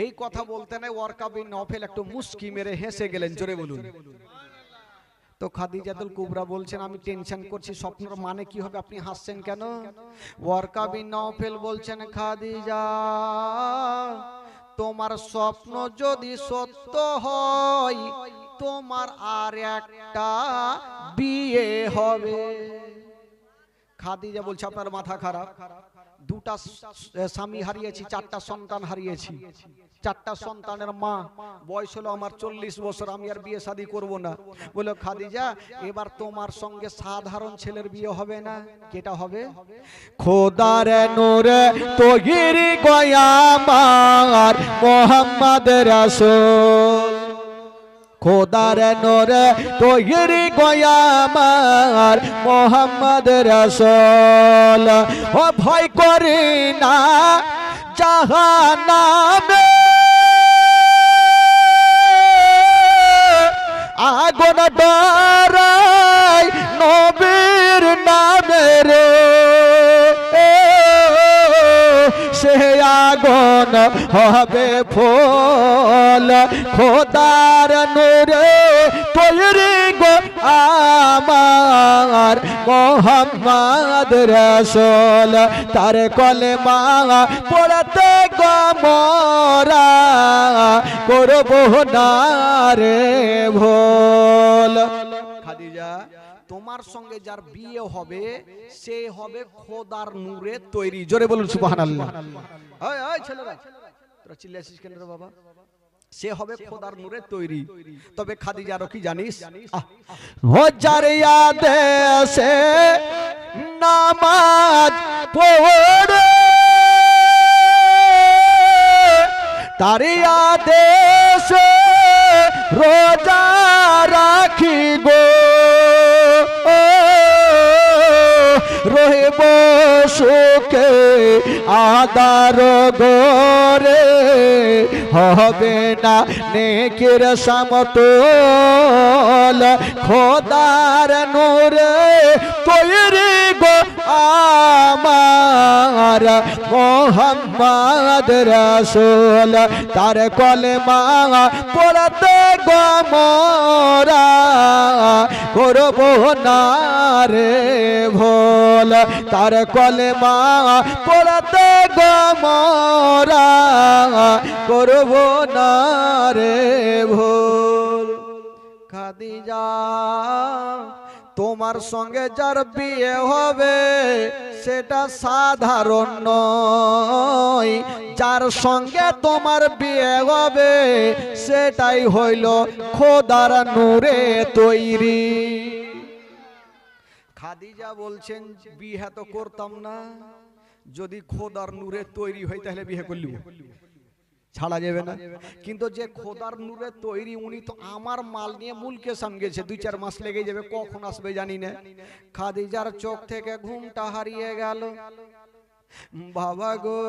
এই কথা বলতে নাই ওয়ারকা বিন নাওফেল একটু মুস্কি মেরে হেসে গেলেন। জোরে বলুন। তো খাদিজাতুল কুবরা বলছেন, আমি টেনশন করছি, স্বপ্নের মানে কি হবে, আপনি হাসছেন কেন? ওয়ারকা বিন নাওফেল বলছেন, খাদিজা তোমার স্বপ্ন যদি সত্য হয়, তোমার আর একটা বিয়ে হবে। খাদিজা বলছে, আপনার মাথা খারাপ? দুটা স্বামী হারিয়েছি, চারটা সন্তান হারিয়েছি, চারটা সন্তানের মা, বয়স হলো আমার 40 বছর, আমি আর বিয়ে শাদী করব না। বলে খাদিজা এবার তোমার সঙ্গে সাধারণ ছেলের বিয়ে হবে না। কেটা হবে? খোদার নূরে তৈরি গোয়ামার মোহাম্মদ রাসূল, খোদার নূরে তৈরি গোয়ামার মোহাম্মদ রাসূল। ও ভয় করি না জাহান্নামে, আগুন ডরাই নবীর নামে রে, সে আগুন হবে ফুল। খোদার নূরে তৈরি গো আমার মোহাম্মদ রাসূল, তার কলেমা পড়তে গো মোরা করব না রে ভুল। খাদিজা তোমার সঙ্গে যার বিয়ে হবে সে হবে খোদার নূরে তৈরি। জোরে বলুন সুবহানাল্লাহ। ওই ওই ছেলেরা, তোরা চিল্লাছিস কেন রে বাবা? সে হবে খোদার নূরে তৈরি। তবে খাদিজা আরো কি জানিস? ও যার আদেশে নামাজ পড়ে, তার আদেশে রোজা রাখি গো, রহিব সুখে আদার গোরে, হবে না নেকির সমতল। খোদার নূরে তৈরি গো আমার মোহাম্মদ রাসূল, তার কলেমা পড়তে গো মোরা করব না রে ভুল। তার কলেমা পড়তে গো মোরা করব না রে ভুল। খাদিজা তোমার সঙ্গে যার বিয়ে হবে সেটা সাধারণ নয়, যার সঙ্গে তোমার বিয়ে হবে সেটাই হইল খোদার নূরে তৈরি। খাদিজা বলছেন, বিয়ে তো করতাম না, যদি খোদার নূরে তৈরি হয় তাহলে বিয়ে করলি, ছাড়া যাবে না। কিন্তু যে খোদার নূরে তৈরি উনি তো আমার মাল নিয়ে মুলকে সামগেছে, 2-4 মাস লেগে যাবে, কখন আসবে জানি না। খাদিজার চোখ থেকে ঘুমটা হারিয়ে গেল। বাবা গো,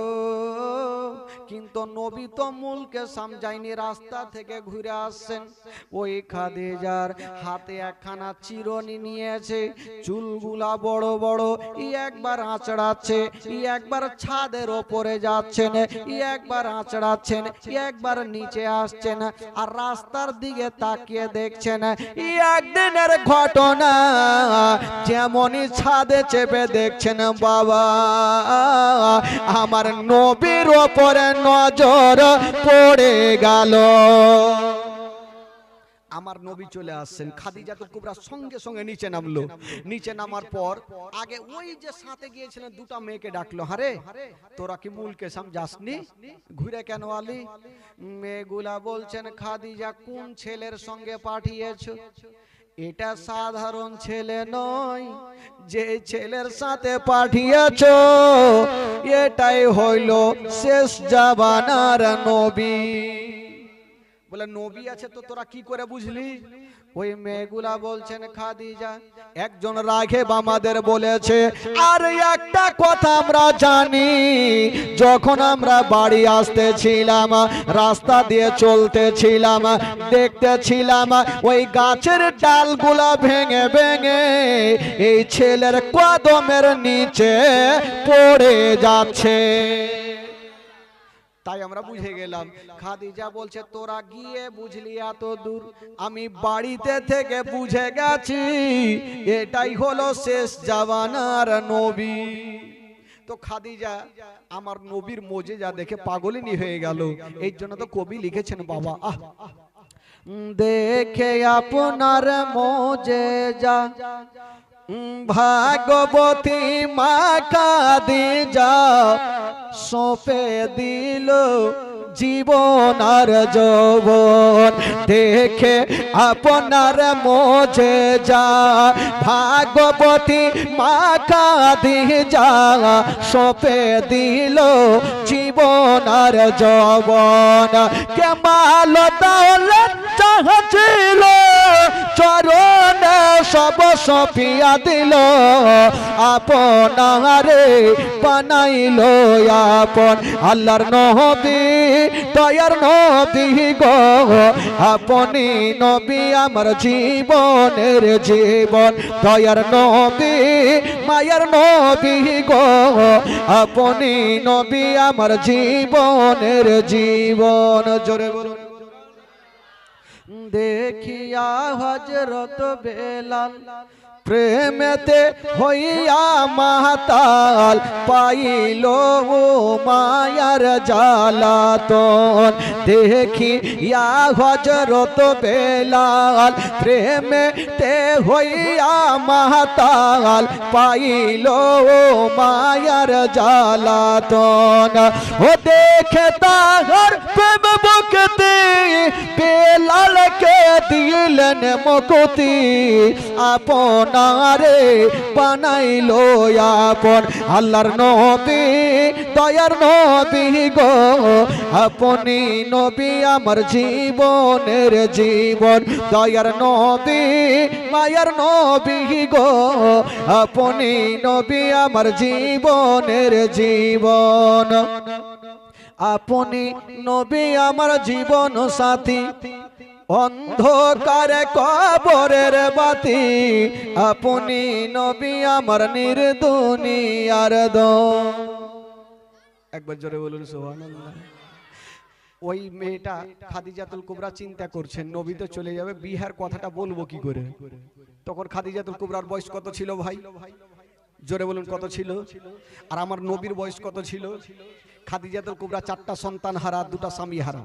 কিন্তু নবী তো মূলকে সামজাইনি, রাস্তা থেকে ঘুরে আসছেন। ওই খাদিজার হাতে একখানা চিরুনি নিয়েছে, চুলগুলা বড় বড়, একবার আঁচড়াচ্ছে, একবার ছাদের ওপরে যাচ্ছেন, একবার আঁচড়াচ্ছেন, একবার নিচে আসছেন, আর রাস্তার দিকে তাকিয়ে দেখছেন। একদিনের ঘটনা, যেমনই ছাদে চেপে দেখছেন, বাবা আমার নবীর ওপরে নজর পড়ে গেল। আমার নবী চলে আসছেন। খাদিজাতুল কুবরা সঙ্গে সঙ্গে নিচে নামলো। নিচে নামার পর আগে ওই যে সাথে গিয়েছিলেন দুটা মেয়েকে ডাকলো, হারে তোরা কি মুলকে সাম যাসনি, ঘুরে কেন আলি? মেয়েগুলা বলছেন খাদিজা কোন ছেলের সঙ্গে পাঠিয়েছো? এটা সাধারণ ছেলে নয়, যে ছেলের সাথে পাঠিয়েছো এটাই হইল শেষ জামানার নবী। বলে নবী আছে তো তোরা কি করে বুঝলি? ওই মেয়েগুলা বলছেন খাদিজা একজন রাঘেব আমাদের বলেছে। আর একটা কথা আমরা জানি, যখন আমরা বাড়ি আসতেছিলাম, রাস্তা দিয়ে চলতেছিলাম, দেখতেছিলাম ওই গাছের ডালগুলা ভেঙে ভেঙে এই ছেলের কদমের নিচে পড়ে যাচ্ছে। তাই আমরা বুঝে গেলাম। খাদিজা বলছে তোরা গিয়ে বুঝলি এত দূর, আমি বাড়িতে থেকে বুঝে গেছি এটাই হলো শেষ জামানার নবী। তো খাদিজা আমার নবীর মোজেজা দেখে পাগলিনী হয়ে গেল। এই জন্য তো কবি লিখেছেন বাবা, দেখে আপনার মোজেজা ভাগবতী মা খাদিজা সঁপে দিল জীবন আর যৌবন। দেখে আপনার মোজেজা ভাগবতী মা খাদিজা সঁপে দিল জীবন আর যৌবন। কেমাল দৌলত চাহছিল চরণ সব সপিয়া দিল, আপনারে বানাইল আপন। আল্লাহর নবী দয়ার নবী গো, আপনি নবী আমার জীবনের জীবন। দয়ার নবী মায়ার নবী গো, আপনি নবী আমার জীবনের জীবন। জোরে বলুন। দেখিয়া হযরত বেলাল প্রেমেতে হইয়া মাতাল, পাইল মায়ার জ্বালাতন। দেখিয়া হযরত বেলাল প্রেমেতে হইয়া মাতাল, পাইল মায়ার জ্বালাতন। ও দেখে তাহার প্রেম বকতে বেলালকে দিলেন মুক্তি, আপনারে বানাইল আপন। আল্লাহর নবী দয়ার নবী গো, আপনি নবী আমার জীবনের জীবন। দয়ার নবী মায়ার নবী গো, আপনি নবী আমার জীবনের জীবন। আপনি নবী আমার জীবন সাথী, অন্ধকারে কবরের বাতি। আপনি নবী আমার নির্দুনিয়ার দম। একবার জোরে বলুন সুবহানাল্লাহ। ওই মেয়েটা খাদিজাতুল কুবরা চিন্তা করছেন নবী তো চলে যাবে, বিহার কথাটা বলবো কি করে। তখন খাদিজাতুল কুবরার বয়স কত ছিল ভাই? জোরে বলুন কত ছিল? আর আমার নবীর বয়স কত ছিল? খাদিজাতুল কুবরা 4টা সন্তান হারা, 2টা স্বামী হারা।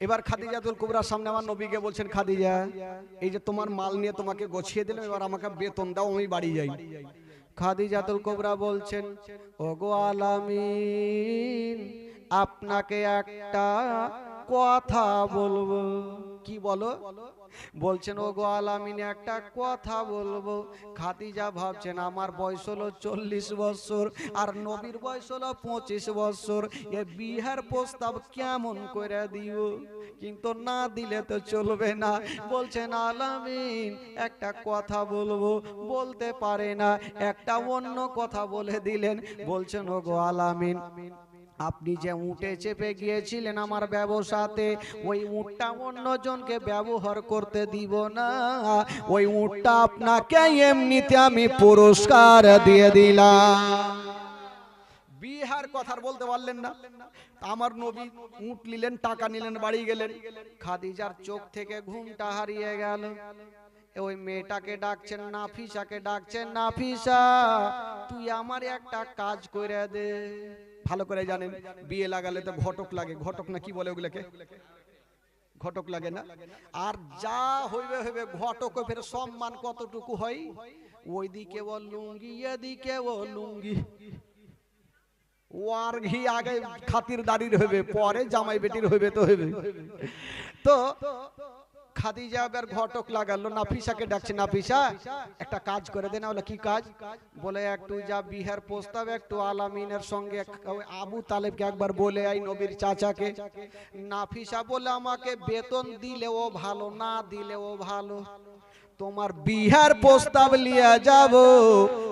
এবার খাদিজাতুল কুবরার সামনে আমার নবীকে বলছেন খাদিজা এই যে তোমার মাল নিয়ে তোমাকে গোছিয়ে দিলাম, এবার আমাকে বেতন দাও, আমি বাড়ি যাই। খাদিজাতুল কুবরা বলছেন ওগো আলামিন, আপনাকে একটা কথা বলবো। কি বলো? বলছেন ওগো আলামিন একটা কথা বলবো। খাদিজা ভাবছেন আমার বয়স হলো 40 বছর আর নবীর বয়স হলো 25 বছর, এ বিহার প্রস্তাব কেমন করে দিও, কিন্তু না দিলে তো চলবে না। বলছেন আলামিন একটা কথা বলবো, বলতে পারে না, একটা অন্য কথা বলে দিলেন। বলছেন ওগো আলামিন, আপনি যে উটে চেপে গিয়েছিলেন আমার ব্যবসাতে, ওই উটটা অন্যজনকে ব্যবহার করতে দিব না, ওই উটটা আপনাকে এমনিতে আমি পুরস্কার দিয়ে দিলাম। বিহার কথার বলতে পারলেন না। আমার নবী উট নিলেন, টাকা নিলেন, বাড়ি গেলেন। খাদিজার চোখ থেকে ঘুমটা হারিয়ে গেল। ওই মেয়েটাকে ডাকছেন, নাফিসাকে ডাকছেন, নাফিসা তুই আমার একটা কাজ করে দে। ভালো করে জানেন বিয়ে লাগালে তো ঘটক লাগে, ঘটক না কি বলে ওগুলোকে, ঘটক লাগে না? আর যা হইবে হইবে, ঘটক ফের সম্মান কতটুকু হয়, ওইদিকে ও লুঙ্গি এদিকে ও লুঙ্গি, ওয়ার ঘি আগে খাতির দাঁড়িয়ে হইবে, পরে জামাই বেটির হইবে তো হইবে। তো খাদিজা এবার ঘটক লাগালো, নাফিসাকে ডাকছে, নাফিসা একটা কাজ করে দে না। বলে কি কাজ? বলে একটু যা বিহার প্রস্তাব একটু আলামিনের সঙ্গে আবু তালেবকে একবার বলে আই, নবীর চাচাকে। নাফিসা বলে আমাকে বেতন দিলেও ভালো, না দিলেও ভালো, তোমার বিহার প্রস্তাব লিয়ে যাব,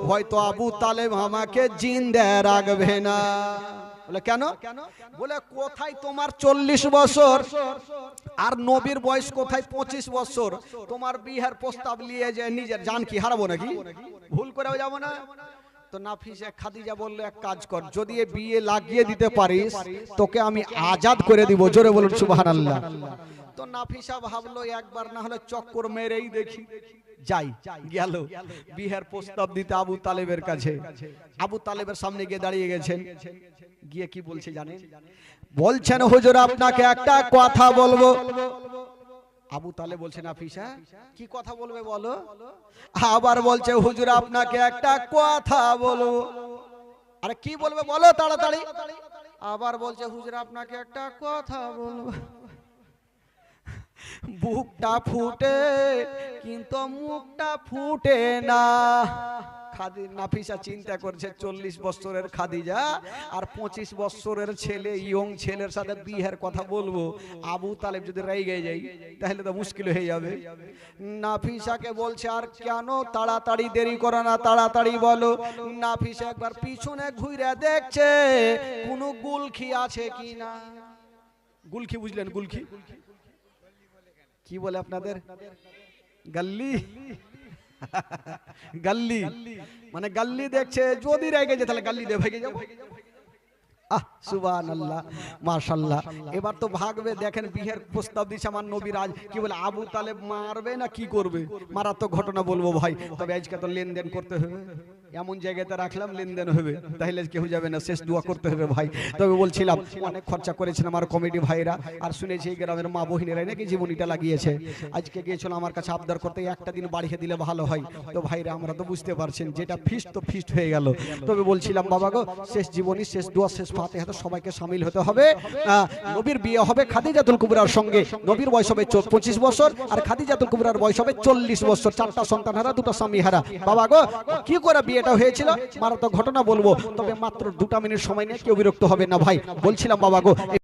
হয়তো আবু তালেব আমাকে জিন্দা রাখবে না। বলে কেন? বলে কোথায় তোমার 40 বছর আর নবীর বয়স কোথায় 25 বছর, তোমার বিহার প্রস্তাব নিয়ে যে নিজের জান কি হারাবো নাকি? ভুল করে যাবো না? তো নাফিসা খাদিজা বললো এক কাজ কর, যদি এ বিয়ে লাগিয়ে দিতে পারিস তোকে আমি আজাদ করে দিব। জোরে বলুন সুবহানাল্লাহ। তো নাফিসা ভাবলো একবার না হলে চক্কর মেরেই দেখি, যাই। গেল বিহার প্রস্তাব দিতে আবু তালেবের কাছে। আবু তালেবের সামনে গিয়ে দাঁড়িয়ে গেছেন, গিয়ে কি বলছে জানেন? বলছেন হুজুর আপনাকে একটা কথা বলবো। আবু তালেব বলছে নাফিসা কি কথা বলবে বলো? আবার বলছে হুজুর আপনাকে একটা কথা বলবো। আরে কি বলবে বলো তাড়াতাড়ি। আবার বলছে হুজুর আপনাকে একটা কথা বলবো। বুকটা ফুটে কিন্তু মুখটা ফুটে না। নাফিসা চিন্তা করছে 40 বছরের খাদিজা আর 25 বছরের ছেলে, ইয়ং ছেলের সাথে বিয়ের কথা বলবো, আবু তালেব যদি রেগে যায় তাহলে তো মুশকিল হয়ে যাবে। নাফিসাকে বলছে আর কেন তাড়াতাড়ি দেরি করো না, তাড়াতাড়ি বলো। নাফিসা একবার পিছনে ঘুরে দেখছে কোনো গুলখি আছে কিনা। গুলখি বুঝলেন? গুলখি কি বলে আপনাদের? গল্লি। গল্লি মানে গল্লি দেখছে, যদি রেগে যায় তাহলে গল্লি দিয়ে ভেগে যাবো। সুবহানাল্লাহ, মাশাআল্লাহ। এবার তো ভাগবে। দেখেন বিয়ের প্রস্তাব দিচ্ছে আমার নবী রাজ, কি বলে আবু তালেব মারবে না কি করবে? মারাত্মক ঘটনা বলবো ভাই, তবে আজকে তো লেনদেন করতে হবে। এমন জায়গাতে রাখলাম লেনদেন হবে, তাহলে কেউ যাবে না, শেষ দোয়া করতে হবে ভাই। তবে বলছিলাম অনেক খরচা করেছেন আমার কমিটি ভাইরা, আর শুনেছি এই গ্রামের মা বহিনীরাই নাকি জীবনীটা লাগিয়েছে। আজকে গিয়েছিল আমার কাছে আবদার করতে, একটা দিন বাড়িয়ে দিলে ভালো হয়। তো ভাইরা আমরা তো বুঝতে পারছেন যেটা ফিস্ট তো ফিস্ট হয়ে গেল। তবে বলছিলাম বাবা গো, শেষ জীবনী, শেষ দোয়া, শেষ ফাতিহা তো সবাইকে শামিল হতে হবে। নবীর বিয়ে হবে খাদিজাতুল কুবরার সঙ্গে। নবীর বয়স হবে 25 বছর আর খাদিজাতুল কুবরার বয়স হবে 40 বছর। 4টা সন্তান হারা, 2টা স্বামী হারা। বাবা গো কি করে বিয়েটা হয়েছিল মারাত্মক ঘটনা বলবো, তবে মাত্র 2টা মিনিট সময় নিয়ে কেউ বিরক্ত হবে না ভাই। বলছিলাম বাবা গো